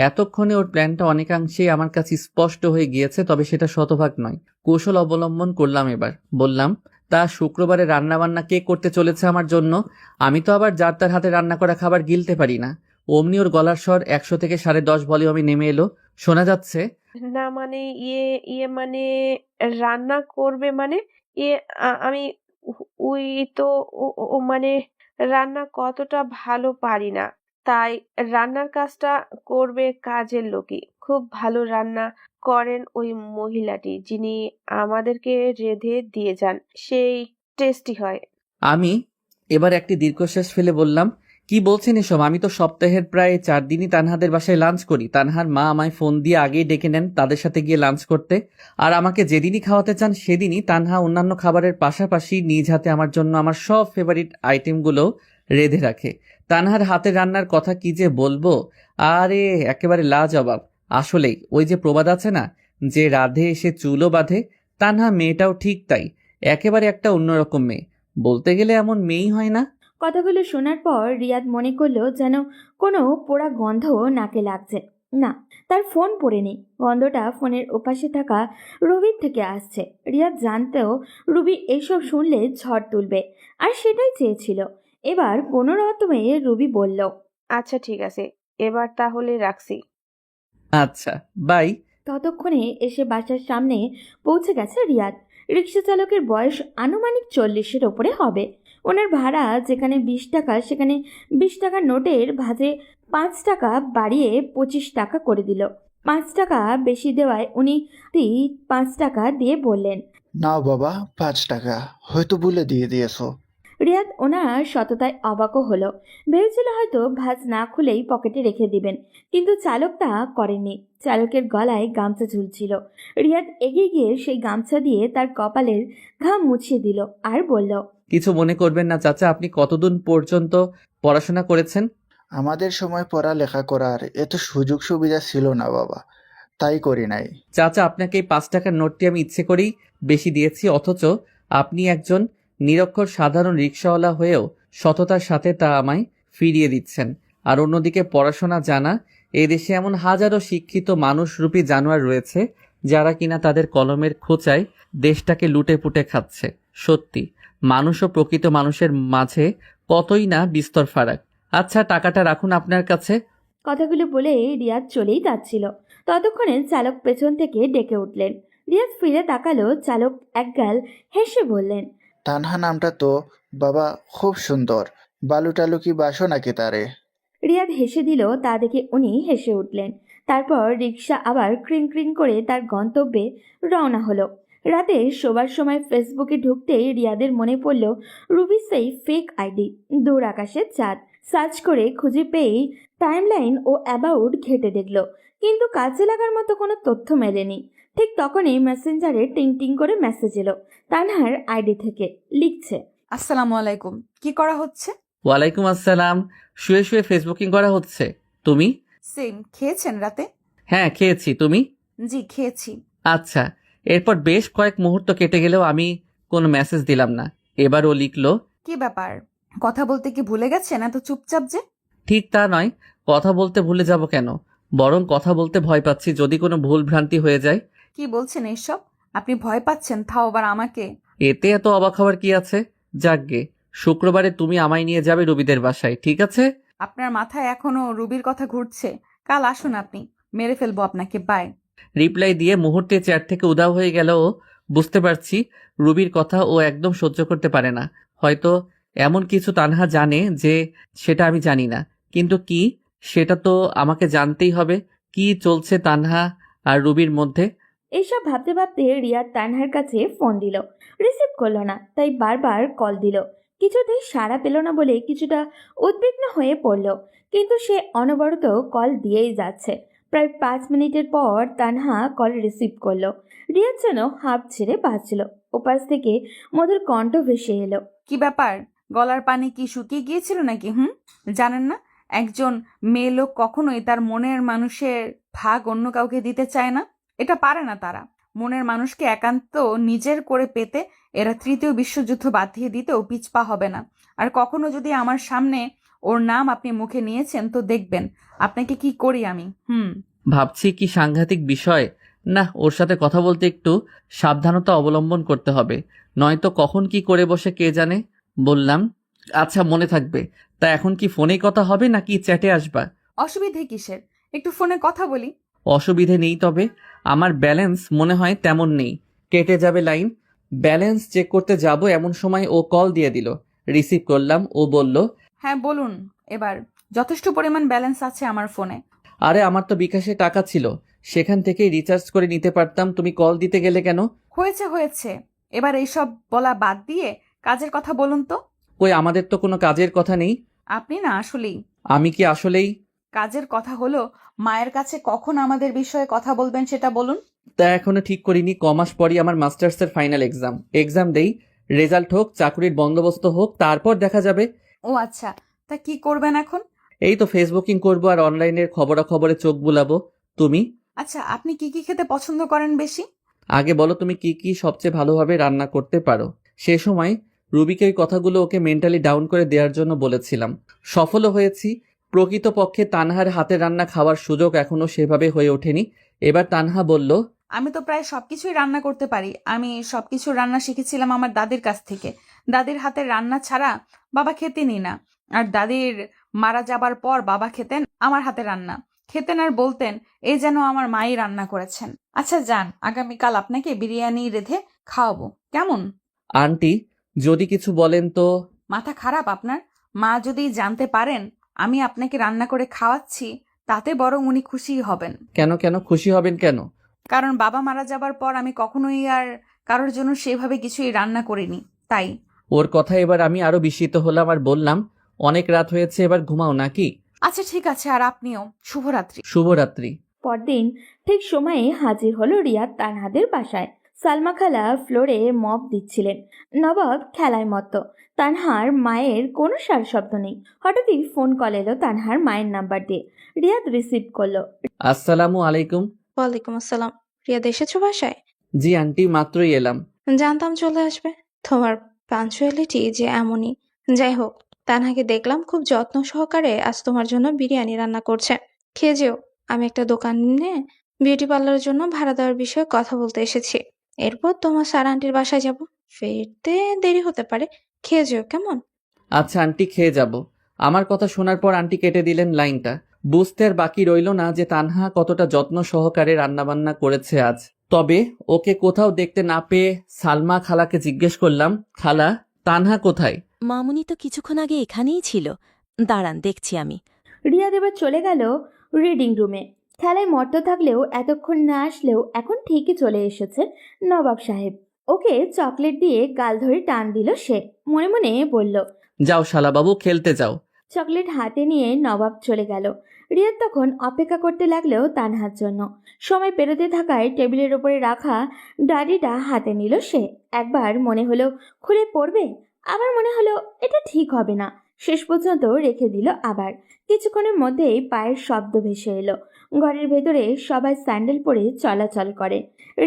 এতক্ষণে ওর প্ল্যানটা অনেকাংশেই আমার কাছে স্পষ্ট হয়ে গিয়েছে, তবে সেটা শতভাগ নয়। কৌশল অবলম্বন করলাম এবার। বললাম, তা শুক্রবারে রান্নাবান্না কে করতে চলেছে আমার জন্য? আমি তো আবার যার তার হাতে রান্না করা খাবার গিলতে পারি না। অমনি ওর গলার স্বর 100 থেকে 10.5 ভলিউমে নেমে এলো। শোনা যাচ্ছে, না মানে ইয়ে মানে রান্না করবে মানে ইয়ে আমি ওই তো ও মানে রান্না কতটা ভালো পারি না, তাই রান্নার কাজটা করবে কাজের লোকই। খুব ভালো রান্না করেন ওই মহিলাটি, যিনি আমাদেরকে রেঁধে দিয়ে যান, সেই টেস্টি হয়। আমি এবার একটি দীর্ঘশ্বাস ফেলে বললাম, কি বলছেন এসব? আমি তো সপ্তাহের প্রায় 4 দিনই তানহাদের বাসায় লাঞ্চ করি। তানহার মা আমায় ফোন দিয়ে আগেই ডেকে নেন তাদের সাথে গিয়ে লাঞ্চ করতে। আর আমাকে যেদিনই খাওয়াতে চান সেদিনই তানহা অন্যান্য খাবারের পাশাপাশি নিজ হাতে আমার জন্য আমার সব ফেভারিট আইটেমগুলো রেঁধে রাখে। তানহার হাতের রান্নার কথা কি যে বলবো, আরে একেবারে লাজবাব। আসলেই ওই যে প্রবাদ আছে না, যে রাধে এসে চুলও বাঁধে, তানহা মেয়েটাও ঠিক তাই। একেবারে একটা অন্যরকম মেয়ে। বলতে গেলে এমন মেয়েই হয় না। কথাগুলো শোনার পর রিয়াদ মনে করলো যেন কোনো পোড়া গন্ধ নাকে লাগছে। না, তার ফোন পড়েনি। গন্ধটা ফোনের ওপাশে থাকা রুবির থেকে আসছে। রিয়াদ জানতেও রুবি এইসব শুনলে ঝড় তুলবে, আর সেটাই চেয়েছিল। এবার কোনো রকমে রুবি বলল, আচ্ছা ঠিক আছে, এবার তাহলে রাখছি। আচ্ছা, বাই। ততক্ষণে এসে বাসার সামনে পৌঁছে গেছে রিয়াদ। রিক্সা চালকের বয়স আনুমানিক 40-এর ওপরে হবে। ওনার ভাড়া যেখানে 20 টাকা, সেখানে 20 টাকার নোটের ভাঁজে 5 টাকা বাড়িয়ে 25 টাকা করে দিল। 5 টাকা বেশি দেওয়ায় উনি 5 টাকা দিয়ে বললেন, নাও বাবা, 5 টাকা। হয়তো ভুলে দিয়ে দিয়েছো। রিয়াদ ওনার সততায় অবাকও হলো। ভেবেছিল হয়তো ভাঁজ না খুলেই পকেটে রেখে দিবেন, কিন্তু চালক তা করেননি। চালকের গলায় গামছা ঝুলছিল। রিয়াদ এগিয়ে গিয়ে সেই গামছা দিয়ে তার কপালের ঘাম মুছিয়ে দিল আর বলল, কিছু মনে করবেন না চাচা, আপনি কতদূর পর্যন্ত পড়াশোনা করেছেন? আমাদের সময় পড়ালেখা করার এত সুযোগ সুবিধা ছিল না বাবা, তাই করি নাই। চাচা, আপনাকে এই 5 টাকার নোটটি আমি ইচ্ছে করেই বেশি দিয়েছি, অথচ আপনি একজন নিরক্ষর সাধারণ রিক্সাওয়ালা হয়েও সততার সাথে তা আমায় ফিরিয়ে দিচ্ছেন। আর অন্যদিকে পড়াশোনা জানা এই দেশে এমন হাজারো শিক্ষিত মানুষরূপী জানোয়ার রয়েছে যারা কিনা তাদের কলমের খোঁচায় দেশটাকে লুটে পুটে খাচ্ছে। সত্যি, মানুষ ও প্রকৃত মানুষের মাঝে কতই না বিস্তর ফারাক। আচ্ছা, টাকাটা রাখুন আপনার কাছে। কথাগুলো বলে রিয়াদ চলেই যাচ্ছিল। ততক্ষণে চালক পেছন থেকে ডেকে উঠলেন। রিয়াদ ফিরে তাকালো। চালক একগাল হেসে বললেন, তানহা নামটা তো বাবা খুব সুন্দর। বালু টালু কি বাসো নাকি তারে? রিয়াদ হেসে দিল। তা দেখে উনি হেসে উঠলেন। তারপর রিক্সা আবার ক্রিং ক্রিং করে তার গন্তব্যে রওনা হলো। রাতে শোবার সময় ফেসবুকে ঢুকতেই রিয়াদের মনে পড়ল রুবি সেই ফেক আইডি, দূর আকাশের চাঁদ। সার্চ করে খুঁজে পেয়েই টাইমলাইন ও অ্যাবাউট ঘেটে দেখল, কিন্তু কাজে লাগার মতো কোনো তথ্য মেলেনি। ঠিক তখনই মেসেঞ্জারে টিং টিং করে মেসেজ এলো তানহার আইডি থেকে। লিখছে, আসসালামু আলাইকুম। কি করা হচ্ছে? ওয়ালাইকুম আসসালাম। শুয়ে শুয়ে ফেসবুকিং করা হচ্ছে। তুমি? সেম। খেয়েছেন রাতে? হ্যাঁ, খেয়েছি। তুমি? জি, খেয়েছি। আচ্ছা। এরপর বেশ কয়েক মুহূর্ত কেটে গেলেও আমি কোনো মেসেজ দিলাম না। এবার ও লিখলো, কি ব্যাপার? কথা বলতে কি ভুলে গেছেন এত চুপচাপ যে? ঠিক তা নয়, কথা বলতে ভুলে যাব কেন, বরং কথা বলতে ভয় পাচ্ছি যদি কোনো ভুল ভ্রান্তি হয়ে যায়। কি বলছেন এইসব? আপনি ভয় পাচ্ছেন, তাও আবার আমাকে? এতে এত অবাক হওয়ার কি আছে? যাকগে, শুক্রবারে তুমি আমায় নিয়ে যাবে রবিদের বাসায়, ঠিক আছে? আপনার মাথায় এখনো রুবির কথা ঘুরছে? কাল আসুন আপনি, মেরে ফেলবো আপনাকে। বাই। রিপ্লাই দিয়ে মুহূর্তে চ্যাট থেকে উধাও হয়ে গেল ও। বুঝতে পারছি রুবির কথা ও একদম সহ্য করতে পারে না। হয়তো এমন কিছু তানহা জানে যে সেটা আমি জানি না। কিন্তু কি, সেটা তো আমাকে জানতেই হবে। কি চলছে তানহা আর রুবির মধ্যে? এইসব ভাবতে ভাবতে রিয়াদ তানহার কাছে ফোন দিল। রিসিভ করলো না, তাই বারবার কল দিল। কিছুতেই সাড়া পেল না বলে কিছুটা উদ্বিগ্ন হয়ে পড়ল। কিন্তু সে অনবরত কল দিয়েই যাচ্ছে। প্রায় 5 মিনিটের পর তানহা কল রিসিভ করলো। রিয়াদ যেন হাঁপ ছেড়ে বাঁচল। ওপাশ থেকে মধুর কণ্ঠ ভেসে এলো। কি ব্যাপার? গলার পানি কি শুকিয়ে গিয়েছিল নাকি? জানেন না, একজন মেয়ে লোক কখনোই তার মনের মানুষের ভাগ অন্য কাউকে দিতে চায় না। এটা পারে না তারা। মনের মানুষকে একান্ত নিজের করে পেতে এরা তৃতীয় বিশ্বযুদ্ধ বাঁধিয়ে দিতেও পিছপা হবে না। আর কখনো যদি আমার সামনে ওর নাম আপনি মুখে নিয়েছেন তো দেখবেন আপনাকে কি করি আমি। ভাবছি কি সাংঘাতিক বিষয়। না, ওর সাথে কথা বলতে একটু সাবধানতা অবলম্বন করতে হবে, নয়তো কখন কি করে বসে কে জানে। বললাম, আচ্ছা মনে থাকবে। তা এখন কি ফোনেই কথা হবে নাকি চ্যাটে আসবা? অসুবিধে কিসের? একটু ফোনে কথা বলি। অসুবিধে নেই, তবে আমার ব্যালেন্স মনে হয় তেমন নেই, কেটে যাবে লাইন। ব্যালেন্স চেক করতে যাব এমন সময় ও কল দিয়ে দিল। রিসিভ করলাম। ও বলল, হ্যাঁ বলুন। এবার যথেষ্ট পরিমাণ ব্যালেন্স আছে আমার ফোনে। আরে আমার তো বিকাশে টাকা ছিল, সেখান থেকেই রিচার্জ করে নিতে পারতাম, তুমি কল দিতে গেলে কেন? হয়েছে হয়েছে, এবার এইসব বলা বাদ দিয়ে কাজের কথা বলুন তো। কই, আমাদের তো কোনো কাজের কথা নেই। আপনি না আসলেই। আমি কি আসলেই? কাজের কথা হলো, মায়ের কাছে কখন আমাদের বিষয়ে কথা বলবেন সেটা বলুন। তা এখনো ঠিক করিনি। কমাস পরই আমার মাস্টার্সের ফাইনাল এক্সাম দেই, রেজাল্ট হোক, চাকরির বন্দোবস্ত হোক, তারপর দেখা যাবে। ও আচ্ছা, তা কি করবেন এখন? এই তো ফেসবুকিং করব আর অনলাইনের খবরাখবরে চোখ বুলাবো। তুমি? আচ্ছা, আপনি কি কি খেতে পছন্দ করেন বেশি? আগে বলো তুমি কি কি সবচেয়ে ভালোভাবে রান্না করতে পারো। সে সময় রুবিকে ওই কথাগুলো ওকে মেন্টালি ডাউন করে দেওয়ার জন্য বলেছিলাম। সফলও হয়েছি। প্রকৃতপক্ষে তানহার হাতে রান্না খাওয়ার সুযোগ এখনো সেভাবে হয়ে ওঠেনি। এবার তানহা বলল, আমি তো প্রায় সবকিছুই রান্না করতে পারি। আমি সবকিছু রান্না শিখেছিলাম আমার দাদির কাছ থেকে। দাদির হাতের রান্না ছাড়া বাবা খেতেনই না। আর দাদির মারা যাবার পর বাবা খেতেন আমার হাতে রান্না। খেতেন আর বলতেন এই যেন আমার মাই রান্না করেছেন। আচ্ছা যান, আগামীকাল আপনাকে বিরিয়ানি রেঁধে খাওয়াবো, কেমন? আন্টি যদি কিছু বলেন তো। মাথা খারাপ আপনার? মা যদি জানতে পারেন আমি আপনাকে রান্না করে খাওয়াচ্ছি, তাতে বরং উনি খুশিই হবেন। কেন কেন খুশি হবেন কেন? কারণ বাবা মারা যাবার পর আমি কখনোই আর কারোর জন্য সেভাবে কিছুই রান্না করিনি, তাই। ওর কথা এবার আমি আরো বিস্মিত হলাম আর বললাম, অনেক রাত হয়েছে, এবার ঘুমাও নাকি? আচ্ছা ঠিক আছে, আর আপনিও শুভরাত্রি। শুভরাত্রি। পরদিন ঠিক সময়ে হাজির হলো রিয়াদ তানহাদের বাসায়। সালমা খালা ফ্লোরে মপ দিচ্ছিলেন। নবাব খেলায় মত্ত। তানহার মায়ের কোনো সারশব্দ নেই। হঠাৎই ফোন কল এলো তানহার মায়ের নাম্বার দিয়ে। রিয়াদ রিসিভ করলো। আসসালামু আলাইকুম। ওয়ালাইকুম আসসালাম। রিয়াদ এসেছো বাসায়? জি আন্টি, মাত্রই এলাম। জানতাম চলে আসবে। তোমার পাঞ্চুয়ালিটি যে এমনই। যাই হোক, তানহাকে দেখলাম খুব যত্ন সহকারে আজ তোমার জন্য বিরিয়ানি রান্না করছে। খেয়ে যেও। আমি একটা দোকানে বিউটি পার্লারের জন্য ভাড়া দেওয়ার বিষয়ে কথা বলতে এসেছি। এরপর তোমার স্যার আন্টির বাসায় যাব। ফিরতে দেরি হতে পারে। খেয়ে যেও, কেমন? আচ্ছা আন্টি, খেয়ে যাব। আমার কথা শোনার পর আন্টি কেটে দিলেন লাইনটা। বুঝতে আর বাকি রইল না যে তানহা কতটা যত্ন সহকারে রান্নাবান্না করেছে আজ। তবে ওকে কোথাও দেখতে না পেয়ে সালমা খালাকে জিজ্ঞেস করলাম, খালা, তানহা কোথায়? মামুনি তো কিছুক্ষণ আগে এখানেই ছিল, দাঁড়ান দেখছি আমি। রিয়াদ এবার চলে গেল রিডিং রুমে। খেলায় মত্ত থাকলেও এতক্ষণ না আসলেও এখন ঠিকই চলে এসেছে নবাব সাহেব। ওকে চকলেট দিয়ে গাল ধরে টান দিল সে। মনে মনে বলল, যাও শালাবাবু, খেলতে যাও। চকলেট হাতে নিয়ে নবাব চলে গেল। রিয়াদ তখন অপেক্ষা করতে লাগলো তানহার জন্য। সময় পেরোতে থাকায় টেবিলের ওপরে রাখা ডায়েরিটা হাতে নিল সে। একবার মনে হলো খুলে পড়বে, আবার মনে হলো এটা ঠিক হবে না। শেষ পর্যন্ত রেখে দিল আবার। কিছুক্ষণের মধ্যেই পায়ের শব্দ ভেসে এলো। ঘরের ভেতরে সবাই স্যান্ডেল পরে চলাচল করে।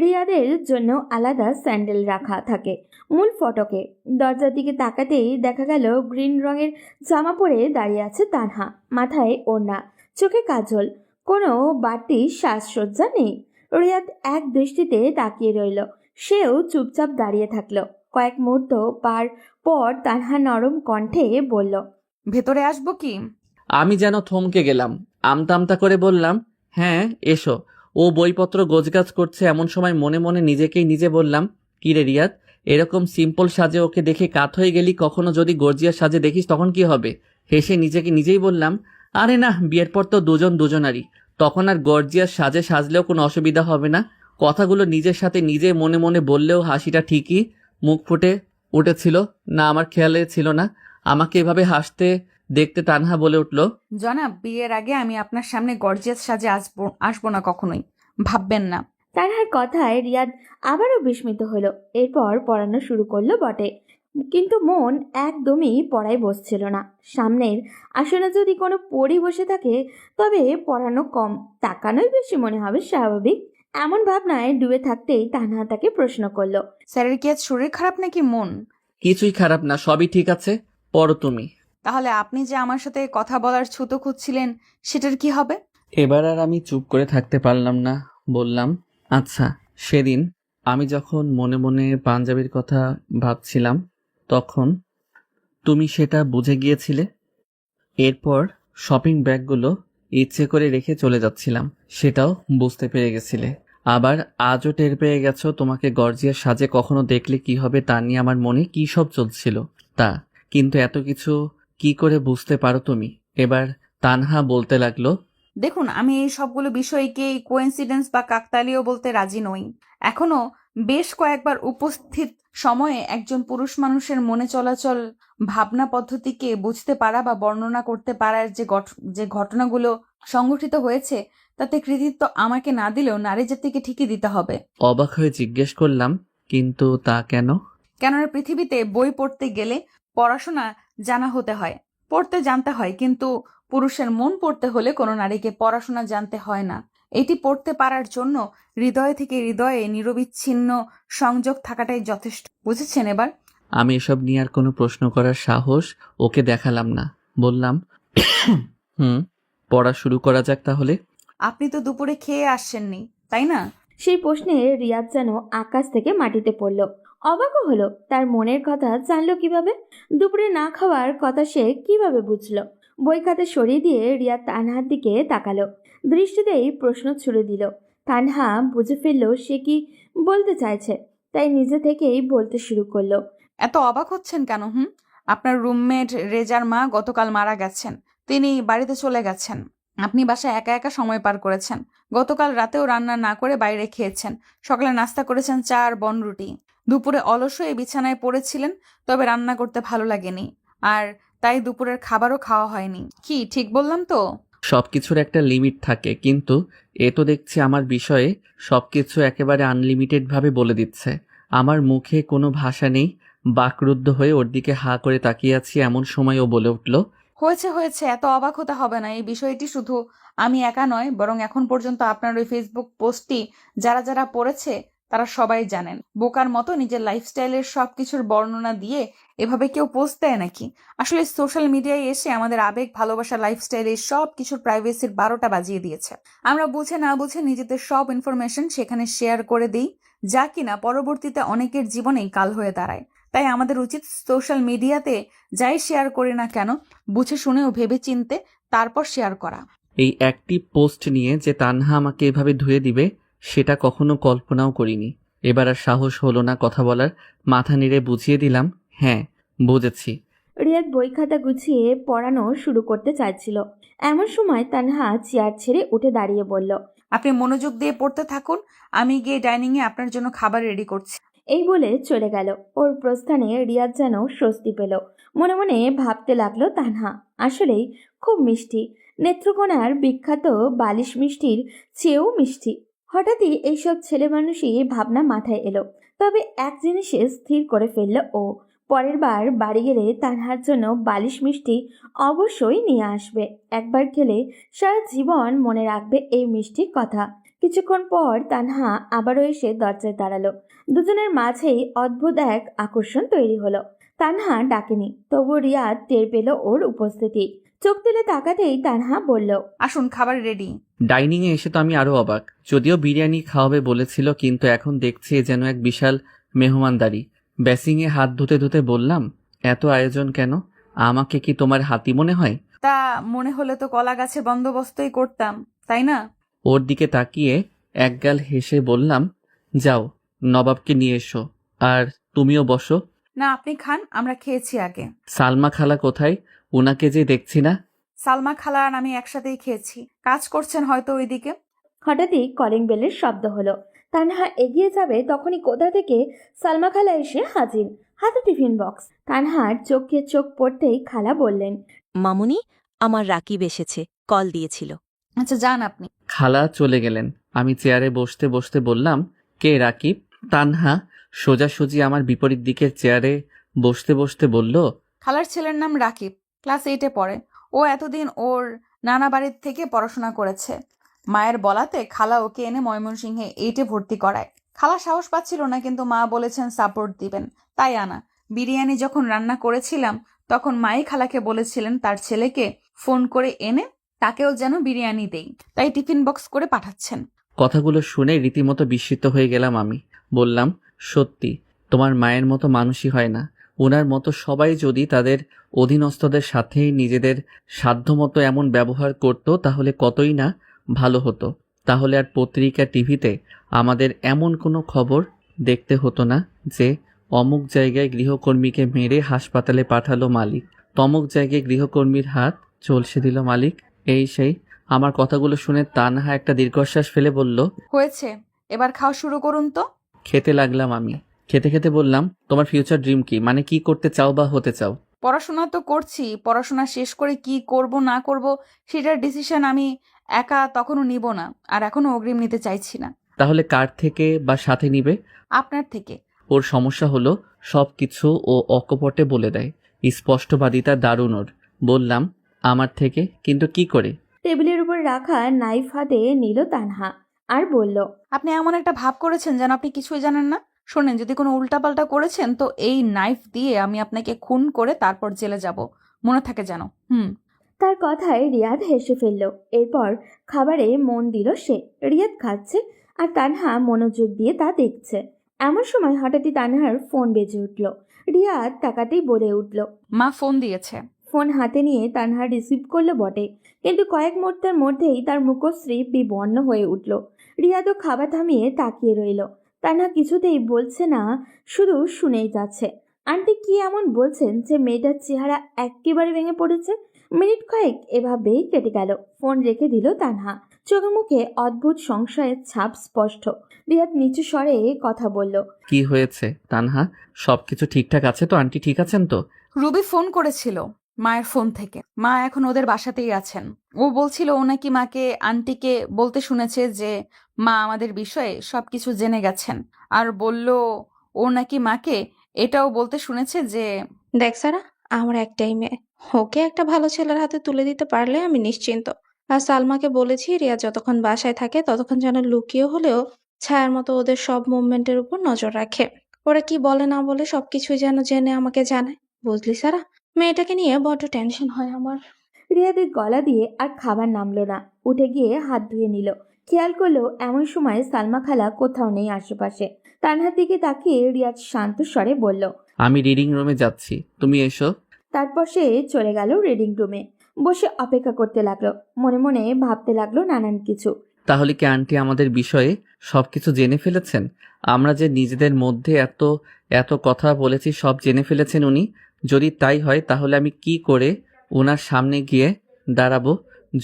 রিয়াদের জন্য আলাদা স্যান্ডেল রাখা থাকে মূল ফটকে। দরজার দিকে তাকাতেই দেখা গেল গ্রিন রঙের জামা পরে দাঁড়িয়ে আছে তানহা। মাথায় ওড়না, চোখে কাজল, কোনো বাড়তি সাজসজ্জা নেই। রিয়াদ এক দৃষ্টিতে তাকিয়ে রইল। সেও চুপচাপ দাঁড়িয়ে থাকলো। কয়েক মুহূর্ত পার পর তানহা নরম কণ্ঠে বলল, ভেতরে আসবো কি? আমি যেন থমকে গেলাম। আমতা আমতা করে বললাম, হ্যাঁ এসো। ও বইপত্র গোছগাছ করছে এমন সময় মনে মনে নিজেকেই নিজে বললাম, কি রে রিয়াদ, এরকম সিম্পল সাজে ওকে দেখে কাত হয়ে গেলি, কখনো যদি গর্জিয়াস সাজে দেখিস তখন কি হবে? হেসে নিজেকে নিজেই বললাম, আরে না, বিয়ের পর তো দুজন দুজনারই, তখন আর গর্জিয়াস সাজে সাজলেও কোনো অসুবিধা হবে না। কথাগুলো নিজের সাথে নিজে মনে মনে বললেও হাসিটা ঠিকই মুখ ফুটে উঠেছিল না, আমার খেয়ালে ছিল না। আমাকে এভাবে হাসতে দেখতে তানহা বলে উঠল, জনাব, বিয়ের আগে আমি আপনার সামনে গর্জিয়াস সাজে আসবো না কখনোই, ভাববেন না। তানহার কথায় রিয়াদ আবারও বিস্মিত হলো। এরপর পড়ানো শুরু করলো বটে, কিন্তু মন একদমই পড়ায় বসছিল না। সামনের আসনে যদি কোনো পড়ি বসে থাকে তবে পড়ানো কম, তাকানোই বেশি মনে হবে স্বাভাবিক। এমন ভাবনায় ডুবে থাকতেই তানহা তাকে প্রশ্ন করলো, স্যারের কি আজ শরীর খারাপ নাকি মন? কিছুই খারাপ না, সবই ঠিক আছে, পড়ো তুমি। তাহলে আপনি যে আমার সাথে কথা বলার ছুতো খুঁজছিলেন সেটার কি হবে? এবার আর আমি চুপ করে থাকতে পারলাম না, বললাম, আচ্ছা, সেদিন আমি যখন মনে মনে পাঞ্জাবির কথা ভাবছিলাম তখন তুমি সেটা বুঝে গিয়েছিলে। এরপর শপিং ব্যাগগুলো ইচ্ছে করে রেখে চলে যাচ্ছিলাম, সেটাও বুঝতে পেরে গেছিলে। আবার আজও টের পেয়ে গেছো তোমাকে গর্জিয়াস সাজে কখনো দেখলে কি হবে তা নিয়ে আমার মনে কি সব চলছিল তা। কিন্তু এত কিছু কি করে বুঝতে পারো তুমি? এবার তানহা বলতে লাগলো, দেখুন, আমি এই সবগুলো বিষয়কে কোইন্সিডেন্স বা কাকতালীয় বলতে রাজি নই। এখনো বেশ কয়েকবার উপস্থিত সময়ে একজন পুরুষ মানুষের মনে চলাচল, ভাবনা পদ্ধতিকে বুঝতে পারা বা বর্ণনা করতে পারার যে ঘটনাগুলো সংঘটিত হয়েছে তাতে কৃতিত্ব আমাকে না দিলেও নারী জাতিকে ঠিকই দিতে হবে। অবাক হয়ে জিজ্ঞেস করলাম, কিন্তু তা কেন? কেননা পৃথিবীতে বই পড়তে গেলে পড়াশোনা জানা হতে হয়, পড়তে জানতে হয়, কিন্তু পুরুষের মন পড়তে হলে কোনো নারীকে পড়াশোনা জানতে হয় না। এটি পড়তে পারার জন্য হৃদয় থেকে হৃদয়ে নিরবিচ্ছিন্ন সংযোগ থাকাটাই যথেষ্ট। বুঝেছেন এবার? আমি এসব নিয়ে আর কোনো প্রশ্ন করার সাহস ওকে দেখালাম না। বললাম, পড়া শুরু করা যাক তাহলে। আপনি তো দুপুরে খেয়ে আসছেননি, তাই না? সেই প্রশ্নে রিয়াদ যেন আকাশ থেকে মাটিতে পড়ল। অবাকও হলো, তার মনের কথা জানলো কিভাবে? দুপুরে না খাওয়ার কথা সে কিভাবে বুঝলো? বই খাতা সরিয়ে দিয়ে রিয়াদ তানহার দিকে তাকালো। দৃষ্টিতেই প্রশ্ন ছুড়ে দিল। তানহা বুঝে ফেলল সে কি বলতে চাইছে, তাই নিজে থেকেই বলতে শুরু করলো, এত অবাক হচ্ছেন কেন? আপনার রুমমেট রেজার মা গতকাল মারা গেছেন, তিনি বাড়িতে চলে গেছেন। আপনি বাসায় একা একা সময় পার করেছেন। গতকাল রাতেও রান্না না করে বাইরে খেয়েছেন। সকালে নাস্তা করেছেন চা আর বনরুটি। দুপুরে অলস হয়ে বিছানায় পড়েছিলেন, তবে রান্না করতে ভালো লাগেনি, আর তাই দুপুরের খাবারও খাওয়া হয়নি। কি ঠিক বললাম তো? সবকিছুর একটা লিমিট থাকে, কিন্তু এ তো দেখছি আমার বিষয়ে সবকিছু একেবারে আনলিমিটেড ভাবে বলে দিচ্ছে। আমার মুখে কোনো ভাষা নেই, বাকরুদ্ধ হয়ে ওর দিকে হা করে তাকিয়ে আছি। এমন সময় ও বলে উঠল, হয়েছে, এত অবাক হতে হবে না। এই বিষয়টি শুধু আমি একা নয়, বরং এখন পর্যন্ত আপনার ওই ফেসবুক পোস্টটি যারা যারা পড়েছে তারা সবাই জানেন। বোকার মতো নিজের লাইফস্টাইলের সবকিছুর বর্ণনা দিয়ে এভাবে কেউ পোস্ট দেয় নাকি? আসলে সোশ্যাল মিডিয়ায় এসে আমাদের আবেগ, ভালোবাসা, লাইফস্টাইলের সব কিছুর প্রাইভেসির 12টা বাজিয়ে দিয়েছে। আমরা বুঝে না বুঝে নিজেদের সব ইনফরমেশন সেখানে শেয়ার করে দিই, যা কিনা পরবর্তীতে অনেকের জীবনেই কাল হয়ে দাঁড়ায়। তাই আমাদের উচিত সোশ্যাল মিডিয়াতে যাই শেয়ার করি না কেন বুঝে শুনেও ভেবে চিনতে তারপর শেয়ার করা। এই একটি পোস্ট নিয়ে যে তানহা আমাকে এভাবে ধুয়ে দিবে সেটা কখনো কল্পনাও করিনি। এবার আর সাহস হলো না কথা বলার। মাথা নেড়ে বুঝিয়ে দিলাম, হ্যাঁ বুঝেছি। রিয়াদ বই খাতা গুছিয়ে পড়ানো শুরু করতে চাইছিল। এমন সময় তানহা চেয়ার ছেড়ে উঠে দাঁড়িয়ে বলল, আপনি মনোযোগ দিয়ে পড়তে থাকুন, আমি গিয়ে ডাইনিং এ আপনার জন্য খাবার রেডি করছি। এই বলে চলে গেল। ওর প্রস্থানে রিয়াদ যেন স্বস্তি পেল। মনে মনে ভাবতে লাগলো তানহা আসলেই খুব মিষ্টি, নেত্রকোনার বিখ্যাত বালিশ মিষ্টির চেয়েও মিষ্টি। হঠাৎই এইসব ছেলে মানুষই ভাবনা মাথায় এলো। তবে এক জিনিসে স্থির করে ফেলল ও, পরের বার বাড়ি গেলে তানহার জন্য বালিশ মিষ্টি অবশ্যই নিয়ে আসবে। একবার খেলে সারা জীবন মনে রাখবে এই মিষ্টির কথা। কিছুক্ষণ পর তানহা আবারও এসে দরজায় দাঁড়ালো। দুজনের মাঝেই অদ্ভুত এক আকর্ষণ তৈরি হলো। তানহা ডাকেনি, তবু রিয়াদ টের পেল ওর উপস্থিতি। চোখ তুলে তাকাতেই তানহা বলল, আসুন, খাবার রেডি। ডাইনিংয়ে এসে তো আমি আরো অবাক। যদিও বিরিয়ানি খাওয়াবে বলেছিল, কিন্তু এখন দেখছি এ যেন এক বিশাল মেহমানদারি। বেসিংয়ে হাত ধুতে ধুতে বললাম, এত আয়োজন কেন? আমাকে কি তোমার হাতি মনে হয়? তা মনে হলে তো কলা গাছের বন্দোবস্তই করতাম, তাই না? ওর দিকে তাকিয়ে একগাল হেসে বললাম, যাও নবাবকে নিয়ে এসো, আর তুমিও বসো। না, আপনি খান, আমরা খেয়েছি আগে। সালমা খালা কোথায়? উনাকে যে দেখছি না। সালমা খালা আর আমি একসাথেই খেয়েছি। কাজ করছেন হয়তো ওইদিকে। হঠাৎই কলিং বেলের শব্দ হলো। তানহা এগিয়ে যাবে, তখনই কোথা থেকে সালমা খালা এসে হাজির, হাতে টিফিন বক্স। তানহার চোখে চোখ পড়তেই খালা বললেন, মামুনি, আমার রাকিব এসেছে, কল দিয়েছিল। আচ্ছা, যান আপনি। খালা চলে গেলেন। আমি চেয়ারে বসতে বসতে বললাম, কে রাকিব? তানহা সোজাসুজি আমার বিপরীত দিকের চেয়ারে বসতে বসতে বলল, খালার ছেলের নাম রাকিব, ক্লাস 8-এ পড়ে। ও এতদিন ওর নানা বাড়ির থেকে পড়াশোনা করেছে। মায়ের বলাতে খালা ওকে এনে ময়মনসিংহে 8-এ ভর্তি করায়। খালা সাহস পাচ্ছিল না, কিন্তু মা বলেছেন সাপোর্ট দিবেন, তাই আনা। বিরিয়ানি যখন রান্না করেছিলাম তখন মাই খালাকে বলেছিলেন তার ছেলেকে ফোন করে এনে তাকেও যেন বিরিয়ানি দেই, তাই টিফিন বক্স করে পাঠাচ্ছেন। কথাগুলো শুনে রীতিমতো বিস্মিত হয়ে গেলাম আমি। বললাম, সত্যি তোমার মায়ের মতো মানুষই হয় না। ওনার মতো সবাই যদি তাদের অধীনস্থদের সাথেই নিজেদের সাধ্যমতো এমন ব্যবহার করত, তাহলে কতই না ভালো হতো। তাহলে আর পত্রিকা টিভিতে আমাদের এমন কোনো খবর দেখতে হতো না যে অমুক জায়গায় গৃহকর্মীকে মেরে হাসপাতালে পাঠালো মালিক, তমুক জায়গায় গৃহকর্মীর হাত ঝলসে দিল মালিক। এই সেই। আমার কথাগুলো শুনে তানহা একটা দীর্ঘশ্বাস ফেলে বলল, হয়েছে, এবার খাওয়া শুরু করুন তো। খেতে লাগলাম আমি। খেতে খেতে বললাম, তোমার ফিউচার ড্রিম কি? মানে কি করতে চাও বা হতে চাও? পড়াশোনা তো করছি, পড়াশোনা শেষ করে কি করব না করব সেটার ডিসিশন আমি একা তখনও নিব না, আর এখনো অগ্রিম নিতে চাইছি না। তাহলে কার থেকে বা সাথে নিবে? আপনার থেকে। ওর সমস্যা হলো সব কিছু ও অকপটে বলে দেয়। স্পষ্টবাদিতা দারুণ ওর। বললাম, আমার থেকে, কিন্তু কি করে? টেবিলের উপর রাখা নাইফ হাতে নিল তানহা আর বলল, আপনি এমন একটা ভাব করেছেন যেন আপনি কিছুই জানেন না। শোনেন, যদি কোনো উল্টাপাল্টা করেছেন তো এই নাইফ দিয়ে আমি আপনাকে খুন করে তারপর জেলে যাব, মনে থাকে যেন। তার কথায় রিয়াদ হেসে ফেলল। এরপর খাবারে মন দিল সে। রিয়াদ খাচ্ছে আর তানহা মনোযোগ দিয়ে তা দেখছে। এমন সময় হঠাৎই তানহার ফোন বেজে উঠল। রিয়াদ তাকাতেই বলে উঠল, মা ফোন দিয়েছে। ফোন হাতে নিয়ে তানহা রিসিভ করলো বটে, কিন্তু কয়েক মুহূর্তের মধ্যেই তার মুখশ্রী বিবর্ণ হয়ে উঠল। রিয়াদও খাবার থামিয়ে তাকিয়ে রইল। তানহা কিছুতেই বলছে না, শুধু শুনেই যাচ্ছে। আন্টি কি এমন বলছেন যে মেয়েটার চেহারা একেবারে ভেঙে পড়েছে? মিনিট কয়েক এভাবেই কেটে গেল। ফোন রেখে দিল তানহা। চোখে মুখে অদ্ভুত সংশয়ের ছাপ স্পষ্ট। রিয়াদ নিচু স্বরে কথা বলল, কি হয়েছে তানহা? সবকিছু ঠিকঠাক আছে তো? আন্টি ঠিক আছেন তো? রুবি ফোন করেছিল মায়ের ফোন থেকে। মা এখন ওদের বাসাতেই আছেন। ও বলছিল ও নাকি মাকে আন্টিকে বলতে শুনেছে যে মা আমাদের বিষয়ে সবকিছু জেনে গেছেন, আর বলল ও নাকি মাকে এটাও বলতে শুনেছে যে দেখ সারা, আমার একটাই মেয়ে, ওকে একটা ভালো ছেলের হাতে তুলে দিতে পারলে আমি নিশ্চিন্ত। আর সালমাকে বলেছি রিয়া যতক্ষণ বাসায় থাকে ততক্ষণ যেন লুকিয়ে হলেও ছায়ার মতো ওদের সব মুভমেন্টের উপর নজর রাখে। ওরা কি বলে না বলে সবকিছুই যেন জেনে আমাকে জানায়। বুঝলি সারা, মেয়েটাকে নিয়ে বড্ড টেনশন হয় আমার। রিয়াদের গলা দিয়ে আর খাবার নামলো না। উঠে গিয়ে হাত ধুয়ে নিল। খেয়াল করলো এমন সময় সালমা খালা কোথাও নেই আশেপাশে। তানহার দিকে তাকিয়ে রিয়াদ শান্ত স্বরে বলল, আমি রিডিং রুমে যাচ্ছি, তুমি এসো। তারপর সে চলে গেল রিডিং রুমে। বসে অপেক্ষা করতে লাগলো। মনে মনে ভাবতে লাগলো নানান কিছু। তাহলে কি আন্টি আমাদের বিষয়ে সবকিছু জেনে ফেলেছেন? আমরা যে নিজেদের মধ্যে এত এত কথা বলেছি সব জেনে ফেলেছেন উনি? যদি তাই হয় তাহলে আমি কি করে ওনার সামনে গিয়ে দাঁড়াবো?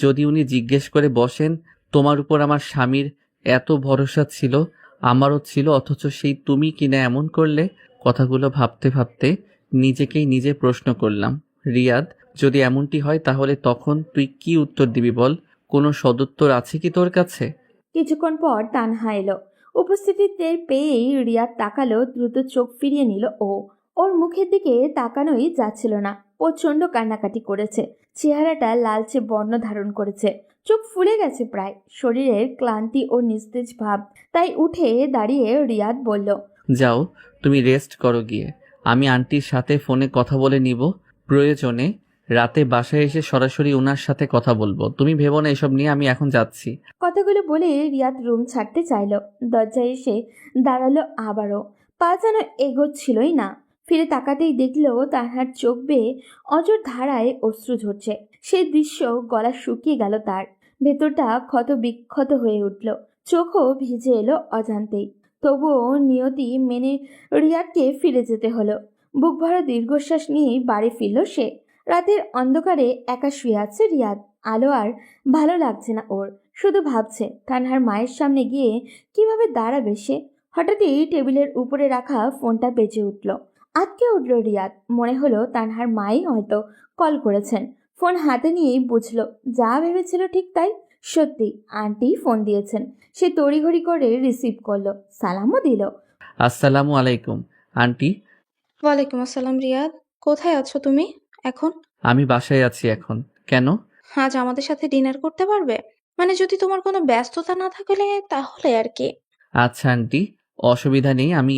যদি উনি জিজ্ঞেস করে বসেন, তোমার উপর আমার স্বামীর এত ভরসা ছিল, আমারও ছিল, অথচ সেই তুমি কিনা এমন করলে? কথাগুলো ভাবতে ভাবতে নিজেকেই নিজে প্রশ্ন করলাম, রিয়াদ, যদি এমনটি হয় তাহলে তখন তুই কি উত্তর দিবি বল? কোনো সদুত্তর আছে কি তোর কাছে? কিছুক্ষণ পর তানহা এলো। উপস্থিতি টের পেয়েই রিয়াদ তাকালো, দ্রুত চোখ ফিরিয়ে নিল ও। ওর মুখের দিকে তাকানোই যাচ্ছিল না। প্রচণ্ড কান্নাকাটি করেছে, চেহারাটা লালচে বর্ণ ধারণ করেছে, চোখ ফুলে গেছে প্রায়, শরীরের ক্লান্তি ও নিস্তেজ ভাব। তাই উঠে দাঁড়িয়ে রিয়াদ বলল, যাও, তুমি রেস্ট করো গিয়ে। আমি আন্টির সাথে ফোনে কথা বলে নিব। প্রয়োজনে রাতে বাসায় এসে সরাসরি ওনার সাথে কথা বলবো। তুমি ভেবো না এসব নিয়ে, আমি এখন যাচ্ছি। কথাগুলো বলে রিয়াদ রুম ছাড়তে চাইল। দরজায় এসে দাঁড়ালো আবারও, পা যেন এগোচ্ছিলই না। ফিরে তাকাতেই দেখলো তানহার চোখ বেয়ে অজর ধারায় অশ্রু ঝরছে। সেই দৃশ্য গলা শুকিয়ে গেল তার, ভেতরটা ক্ষত বিক্ষত হয়ে উঠল, চোখও ভিজে এলো অজান্তেই। তবুও নিয়তি মেনে রিয়াদকে ফিরে যেতে হলো। বুক ভরা দীর্ঘশ্বাস নিয়েই বাড়ি ফিরল সে। রাতের অন্ধকারে একা শুয়ে আছে রিয়াদ। আলো আর ভালো লাগছে না ওর, শুধু ভাবছে তানহার মায়ের সামনে গিয়ে কিভাবে দাঁড়াবে সে। হঠাৎই টেবিলের উপরে রাখা ফোনটা বেজে উঠল। আটকে উঠল রিয়াদ, মনে হলো তানহার মাই হয়তো কল করেছেন। ফোন হাতে নিয়েই বুঝলো যা ভেবেছিল ঠিক তাই, সত্যি আন্টি ফোন দিয়েছেন। সে তড়িঘড়ি করে রিসিভ করলো, সালামও দিল। আসসালামু আলাইকুম আন্টি। ওয়ালাইকুম আসসালাম রিয়াদ, কোথায় আছো তুমি এখন? আমি বাসায় আছি এখন। কেন? আজ আমাদের সাথে ডিনার করতে পারবে? মানে যদি তোমার কোনো ব্যস্ততা না থাকলে তাহলে আর কি। আচ্ছা আন্টি, অসুবিধা নেই, আমি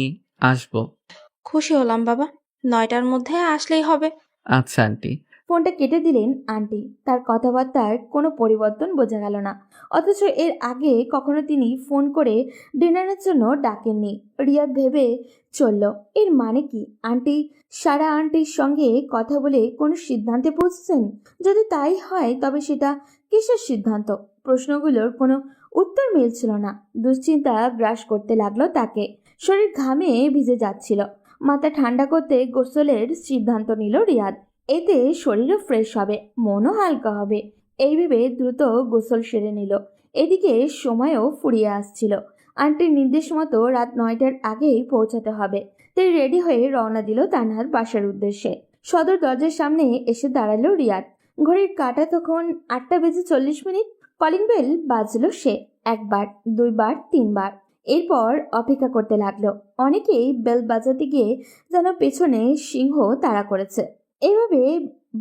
আসবো। খুশি হলাম বাবা, 9টার মধ্যে আসলেই হবে। আচ্ছা আন্টি। ফোনটা কেটে দিলেন আন্টি। তার কথাবার্তার কোনো পরিবর্তন বোঝা গেল না, অথচ এর আগে কখনো তিনি ফোন করে ডিনারের জন্য ডাকেননি। রিয়াদ ভেবে চলল, এর মানে কি আন্টি সারা আন্টির সঙ্গে কথা বলে কোনো সিদ্ধান্তে পৌঁছেছেন? যদি তাই হয় তবে সেটা কিসের সিদ্ধান্ত? প্রশ্নগুলোর কোনো উত্তর মিলছিল না। দুশ্চিন্তা গ্রাস করতে লাগলো তাকে। শরীর ঘামে ভিজে যাচ্ছিল। মাথা ঠান্ডা করতে গোসলের সিদ্ধান্ত নিল রিয়াদ। এতে শরীরও ফ্রেশ হবে, মনও হালকা হবে। এই ভেবে দ্রুত গোসল সেরে নিল। এদিকে সময়ও ফুরিয়ে আসছিল। আন্টির নির্দেশ মতো রাত 9টার আগেই পৌঁছাতে হবে। তাই রেডি হয়ে রওনা দিল তানহার বাসার উদ্দেশ্যে। সদর দরজার সামনে এসে দাঁড়ালো রিয়াদ। ঘড়ির কাঁটা তখন 8:40। কলিং বেল বাজলো সে, একবার, দুইবার, তিনবার। এরপর অপেক্ষা করতে লাগলো। অনেকেই বেল বাজাতে গিয়ে যেন পেছনে সিংহ তাড়া করেছে। এভাবে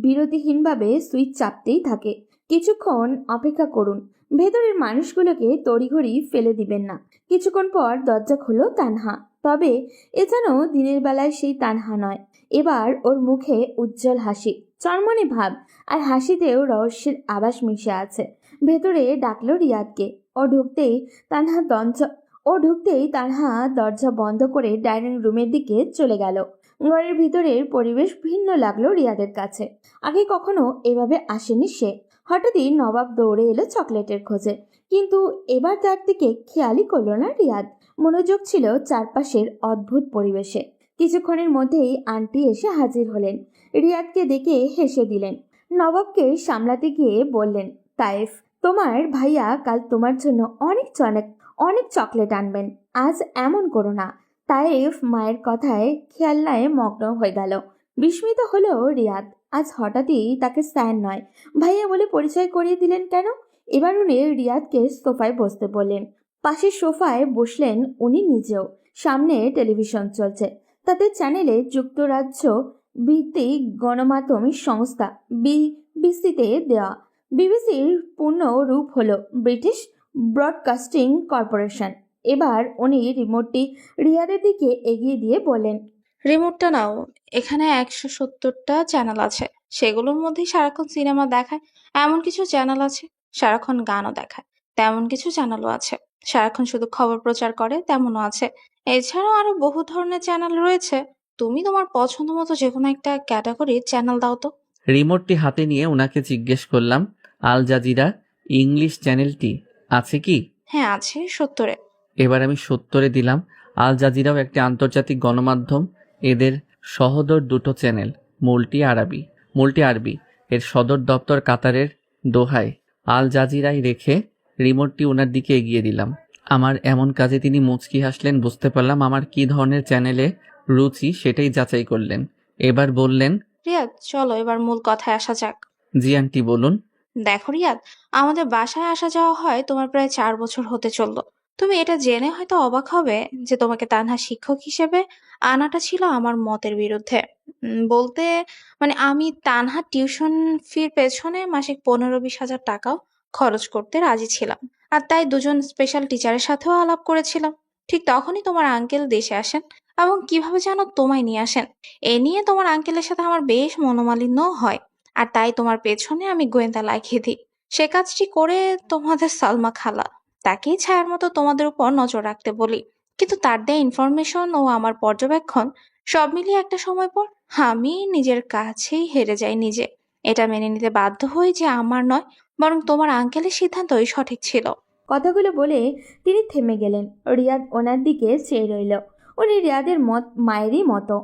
বিরতিহীনভাবে সুইচ চাপতেই থাকে। কিছুক্ষণ অপেক্ষা করুন, ভেতরের মানুষগুলোকে তড়িঘড়ি ফেলে দিবেন না। কিছুক্ষণ পর দরজা খুলল তানহা। তবে এ যেন দিনের বেলায় সেই তানহা নয়। এবার ওর মুখে উজ্জ্বল হাসি, চরমনে ভাব, আর হাসিতেও রহস্যের আভাস মিশে আছে। ভেতরে ডাকলো রিয়াদকে। ও ঢুকতেই তানহা দরজা বন্ধ করে ডাইনিং রুমের দিকে চলে গেল। ঘরের ভিতরের পরিবেশ ভিন্ন লাগলো রিয়াদের কাছে। আগে কখনো এভাবে আসেনি সে। হঠাৎই নবাব দৌড়ে এলো চকলেটের খোঁজে, কিন্তু এবার তার দিকে খেয়ালই করলো না রিয়াদ। মনোযোগ ছিল চারপাশের অদ্ভুত পরিবেশে। কিছুক্ষণের মধ্যেই আন্টি এসে হাজির হলেন। রিয়াদকে দেখে হেসে দিলেন। নবাবকে সামলাতে গিয়ে বললেন, তাইফ, তোমার ভাইয়া কাল তোমার জন্য অনেক চকলেট আনবেন, আজ এমন করো না। তাইফ মায়ের কথায় খেয়াল্লায় মগ্ন হয়ে গেল। বিস্মিত হলো রিয়াদ। আজ হঠাৎই তাকে স্যার নয় ভাইয়া বলে পরিচয় করিয়ে দিলেন কেন? এবার উনি রিয়াদকে সোফায় বসতে বললেন। পাশের সোফায় বসলেন উনি নিজেও। সামনে টেলিভিশন চলছে, তাতে চ্যানেলে যুক্তরাজ্য ভিত্তিক গণমাধ্যম সংস্থা বিবিসিতে দেওয়া। বিবিসির পূর্ণ রূপ হলো ব্রিটিশ ব্রডকাস্টিং কর্পোরেশন। এবার উনি রিমোটটি রিয়াদের দিকে এগিয়ে দিয়ে বলেন, রিমোটটা নাও, এখানে 170টা চ্যানেল আছে। সেগুলোর মধ্যে সারাক্ষণ সিনেমা দেখায় এমন কিছু চ্যানেল আছে, সারাক্ষণ গানও দেখায় তেমন কিছু চ্যানেলও আছে, সারাক্ষণ শুধু খবর প্রচার করে তেমনও আছে। এছাড়াও আরো বহু ধরনের চ্যানেল রয়েছে। তুমি তোমার পছন্দ মতো যে কোনো একটা ক্যাটাগরির চ্যানেল দাও তো। রিমোটটি হাতে নিয়ে ওনাকে জিজ্ঞেস করলাম, আল জাজিরা ইংলিশ চ্যানেলটি আছে কি? হ্যাঁ আছে, 70-এ। এবার আমি 70-এ দিলাম। আল জাজিরাও একটি আন্তর্জাতিক গণমাধ্যম। এদের সহোদর দুটো চ্যানেল, মুলটি আরবি। এর সদর দপ্তর কাতারের দোহায়। আল জাজিরাই রেখে রিমোটটি ওনার দিকে এগিয়ে দিলাম। আমার এমন কাজে তিনি মুচকি হাসলেন। বুঝতে পারলাম আমার কি ধরনের চ্যানেলে রুচি, সেটাই যাচাই করলেন। এবার বললেন, রিয়াদ চলো এবার মূল কথায় আসা যাক। জি আন্টি বলুন। দেখো রিয়াদ, আমাদের বাসায় আসা যাওয়া হয় তোমার প্রায় 4 বছর হতে চললো। তুমি এটা জেনে হয়তো অবাক হবে যে তোমাকে তানহা শিক্ষক হিসেবে আনাটা ছিল আমার মতের বিরুদ্ধে। বলতে মানে আমি তানহা টিউশন ফির পেছনে মাসিক 15-20 হাজার টাকাও খরচ করতে রাজি ছিলাম। আর তাই দুজন স্পেশাল টিচারের সাথেও আলাপ করেছিলাম। ঠিক তখনই তোমার আঙ্কেল দেশে আসেন এবং কিভাবে যেন তোমায় নিয়ে আসেন। এ নিয়ে তোমার আঙ্কেলের সাথে আমার বেশ মনোমালিন্য হয়। আর তাই তোমার পেছনে আমি গোয়েন্দা লাগিয়ে দিই। সে কাজটি করে তোমাদের সালমা খালা, তাকেই ছায়ার মতো তোমাদের উপর নজর রাখতে বলি। কিন্তু তার দেয়া ইনফরমেশন ও আমার পর্যবেক্ষণ সব মিলিয়ে একটা সময় পর আমি নিজের কাছেই হেরে যাই নিজে। এটা মেনে নিতে বাধ্য হই যে আমার নয়, বরং তোমার আঙ্কেলের সিদ্ধান্তই সঠিক ছিল। কথাগুলো বলে তিনি থেমে গেলেন। রিয়াদ ওনার দিকে চেয়ে রইল। উনি রিয়াদের মায়েরই মতো,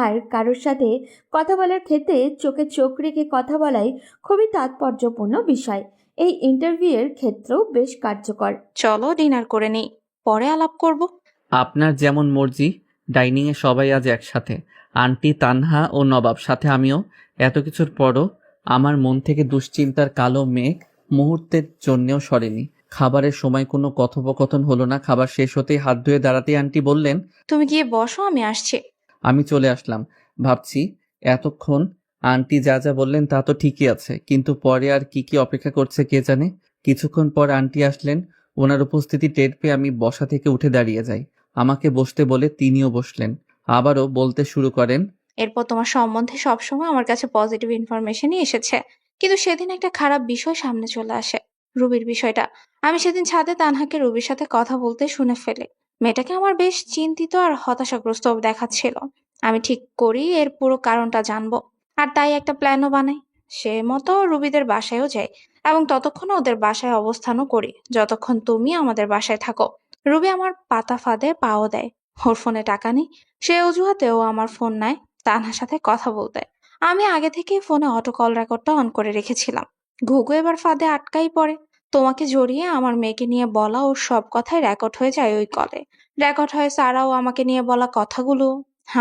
আর কারোর সাথে কথা বলার ক্ষেত্রে চোখে চোখ রেখে কথা বলাই খুবই তাৎপর্যপূর্ণ বিষয়। এই ইন্টারভিউয়ের ক্ষেত্রেও বেশ কার্যকর। চলো ডিনার করে নেই, পরে আলাপ করব। আপনার যেমন মর্জি। ডাইনিংয়ে সবাই আজ একসাথে, আন্টি, তানহা ও নবাব, সাথে আমিও। এত কিছুর পরও আমার মন থেকে দুশ্চিন্তার কালো মেঘ মুহূর্তের জন্যেও সরেনি। খাবারের সময় কোনো কথোপকথন হলো না। খাবার শেষ হতেই হাত ধুয়ে দাঁড়াতেই আন্টি বললেন, তুমি গিয়ে বসো, আমি আসছি। আমি চলে আসলাম। ভাবছি এতক্ষণ আন্টি যা যা বললেন তা তো ঠিকই আছে, কিন্তু পরে আর কি কি অপেক্ষা করছে কে জানে। কিছুক্ষণ পর আন্টি আসলেন। ওনার উপস্থিতি টের পেয়ে আমি বসা থেকে উঠে দাঁড়িয়ে যাই। আমাকে বসতে বলে তিনিও বসলেন। আবারও বলতে শুরু করেন, এরপর তোমার সম্বন্ধে সবসময় আমার কাছে পজিটিভ ইনফরমেশনই এসেছে, কিন্তু সেদিন একটা খারাপ বিষয় সামনে চলে আসে, রুবির বিষয়টা। আমি সেদিন ছাদে তানহাকে রুবির সাথে কথা বলতে শুনে ফেলি। মেয়েটাকে আমার বেশ চিন্তিত আর হতাশাগ্রস্ত দেখাচ্ছিল। আমি ঠিক করি এর পুরো কারণটা জানবো, আর তাই একটা প্ল্যানও বানাই। সে মতো রুবিদের বাসায়ও যাই এবং ততক্ষণ ওদের বাসায় অবস্থানও করি যতক্ষণ তুমি আমাদের বাসায় থাকো। রুবি আমার পাতা ফাঁদে পাও দেয়। ওর ফোনে টাকা নেই, সে অজুহাতেও আমার ফোন নেয় তানহার সাথে কথা বলতে। আমি আগে থেকেই ফোনে অটো কল রেকর্ডটা অন করে রেখেছিলাম। ঘুঘু এবার ফাঁদে আটকাই পড়ে। তোমাকে জড়িয়ে আমার মেয়েকে নিয়ে বলা ওর সব কথাই রেকর্ড হয়ে যায় ওই কলে। রেকর্ড হয়ে সারাও আমাকে নিয়ে বলা কথাগুলো।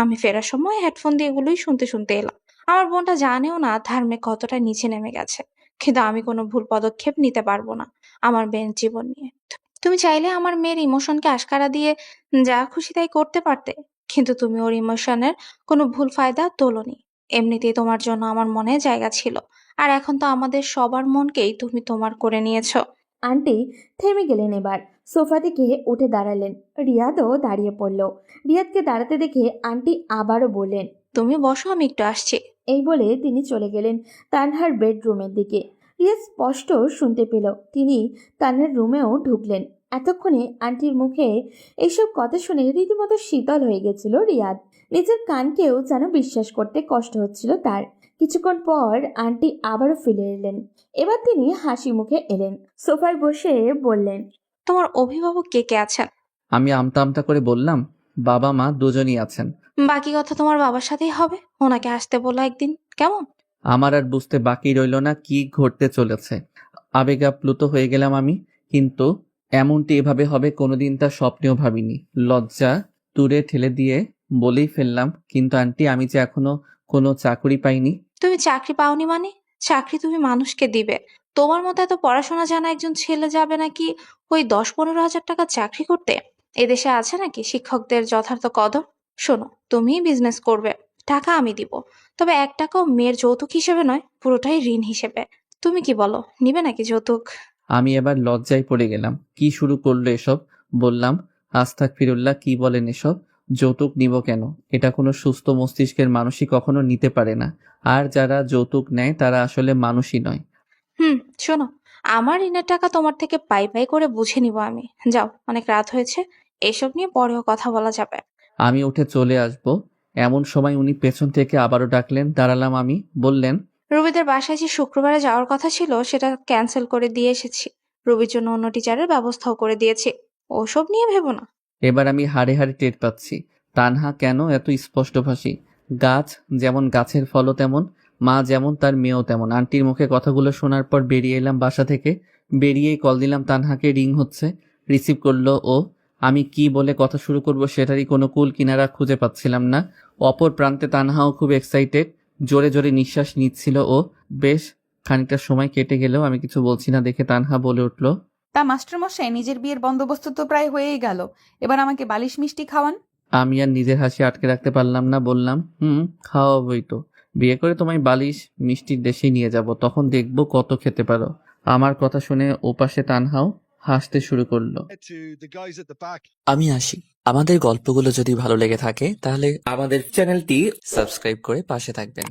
আমি ফেরার সময় হেডফোন দিয়ে এগুলোই শুনতে শুনতে এলাম। আমার বোনটা জানেও না তার মেয়ে কতটা নিচে নেমে গেছে। কিন্তু আমি কোনো ভুল পদক্ষেপ নিতে পারবো না আমার মেয়ের জীবন নিয়ে। তুমি চাইলে আমার মেয়ের ইমোশনকে আশকারা দিয়ে যা খুশি তাই করতে পারতে, কিন্তু তুমি ওর ইমোশনের কোনো ভুল ফায়দা তোলোনি। এমনিতেই তোমার জন্য আমার মনে জায়গা ছিল, আর এখন তো আমাদের সবার মনকেই তুমি তোমার করে নিয়েছো। আন্টি থেমে গেলেন। এবার সোফা থেকে উঠে দাঁড়ালেন। রিয়াদও দাঁড়িয়ে পড়ল। রিয়াদকে দাঁড়াতে দেখে আন্টি আবারও বললেন, তুমি বসো, আমি একটু আসছি। এই বলে তিনি চলে গেলেন তানহার বেডরুমের দিকে। রিয়াদ স্পষ্ট শুনতে পেল তিনি তানহার রুমেও ঢুকলেন। এতক্ষণে আন্টির মুখে এইসব কথা শুনে রীতিমতো শীতল হয়ে গেছিল রিয়াদ। নিজের কানকেও যেন বিশ্বাস করতে কষ্ট হচ্ছিল তার। কিছুক্ষণ পর আন্টি আবারও ফিরে এলেন। এবার তিনি হাসি মুখে এলেন, সোফায় বসে বললেন, তোমার অভিভাবক কে কে আছেন? আমি আমতা আমতা করে বললাম, বাবা মা দুজনই আছেন। বাকি কথা তোমার বাবার সাথেই হবে, ওনাকে আসতে বলো একদিন, কেমন? আমার আর বুঝতে বাকি রইল না কি ঘটতে চলেছে। আবেগাপ্লুত হয়ে গেলাম আমি। কিন্তু এমনটি এভাবে হবে কোনোদিন তা স্বপ্নেও ভাবিনি। লজ্জা দূরে ঠেলে দিয়ে বলেই ফেললাম, কিন্তু আন্টি, আমি যে এখনো কোনো চাকরি পাইনি। তুমি চাকরি পাওনি মানে? চাকরি তুমি মানুষকে দিবে। তোমার মতো এত পড়াশোনা জানা একজন ছেলে যাবে নাকি ওই 10-15 হাজার টাকার চাকরি করতে? এদেশে আছে নাকি শিক্ষকদের যথার্থ কদর? শোনো, তুমি বিজনেস করবে, টাকা আমি দিব, তবে 1 টাকাও মেয়ের যৌতুক হিসেবে নয়, পুরোটাই ঋণ হিসেবে। তুমি কি বলো, নিবে নাকি যৌতুক? আমি এবার লজ্জায় পড়ে গেলাম। কি শুরু করলো এসব? বললাম, আস্তাগফিরুল্লাহ, কি বলেন এসব? যৌতুক নিব কেন? এটা কোনো সুস্থ মস্তিষ্কের মানুষই কখনো নিতে পারে না। আর যারা যৌতুক নেয় তারা আসলে মানুষই নয়। শোনো, আমার ঋণের টাকা তোমার থেকে পাই পাই করে বুঝে নিব আমি। যাও, অনেক রাত হয়েছে, এসব নিয়ে পরেও কথা বলা যাবে। আমি উঠে চলে আসব, এমন সময় উনি পেছন থেকে আবারও ডাকলেন। দাঁড়ালাম আমি। বললেন, রুবিদের বাসায় যে শুক্রবারে যাওয়ার কথা ছিল সেটা ক্যান্সেল করে দিয়ে এসেছি। রুবির জন্য অন্য টিচারের ব্যবস্থাও করে দিয়েছি। ওসব নিয়ে ভেবো না। এবার আমি হাড়ে হাড়ে টের পাচ্ছি তানহা কেন এত স্পষ্টভাষী। গাছ যেমন গাছের ফলও তেমন, মা যেমন তার মেয়েও তেমন। আন্টির মুখে কথাগুলো শোনার পর বেরিয়ে এলাম বাসা থেকে। বেরিয়েই কল দিলাম তানহাকে। রিং হচ্ছে। রিসিভ করলো ও। আমি কি বলে কথা শুরু করব সেটারই কোনো কুল কিনারা খুঁজে পাচ্ছিলাম না। অপর প্রান্তে তানহাও খুব এক্সাইটেড, জোরে জোরে নিঃশ্বাস নিচ্ছিল ও। বেশ খানিকটা সময় কেটে গেলেও আমি কিছু বলছি না দেখে তানহা বলে উঠল, তা মাস্টারমশাই, নিজের বিয়ের বন্দোবস্ত তো প্রায় হয়েই গেল, এবার আমাকে বালিশ মিষ্টি খাওয়ান। আমি আর নিজের হাসি আটকে রাখতে পারলাম না, বললাম খাওয়াবই তো। বিয়ে করে তোমায় বালিশ মিষ্টির দেশে নিয়ে যাব, তখন দেখবো কত খেতে পারো। আমার কথা শুনে ওপাশে তানহাও হাসতে শুরু করলো। আমি আসি। আমাদের গল্পগুলো যদি ভালো লেগে থাকে তাহলে আমাদের চ্যানেলটি সাবস্ক্রাইব করে পাশে থাকবেন।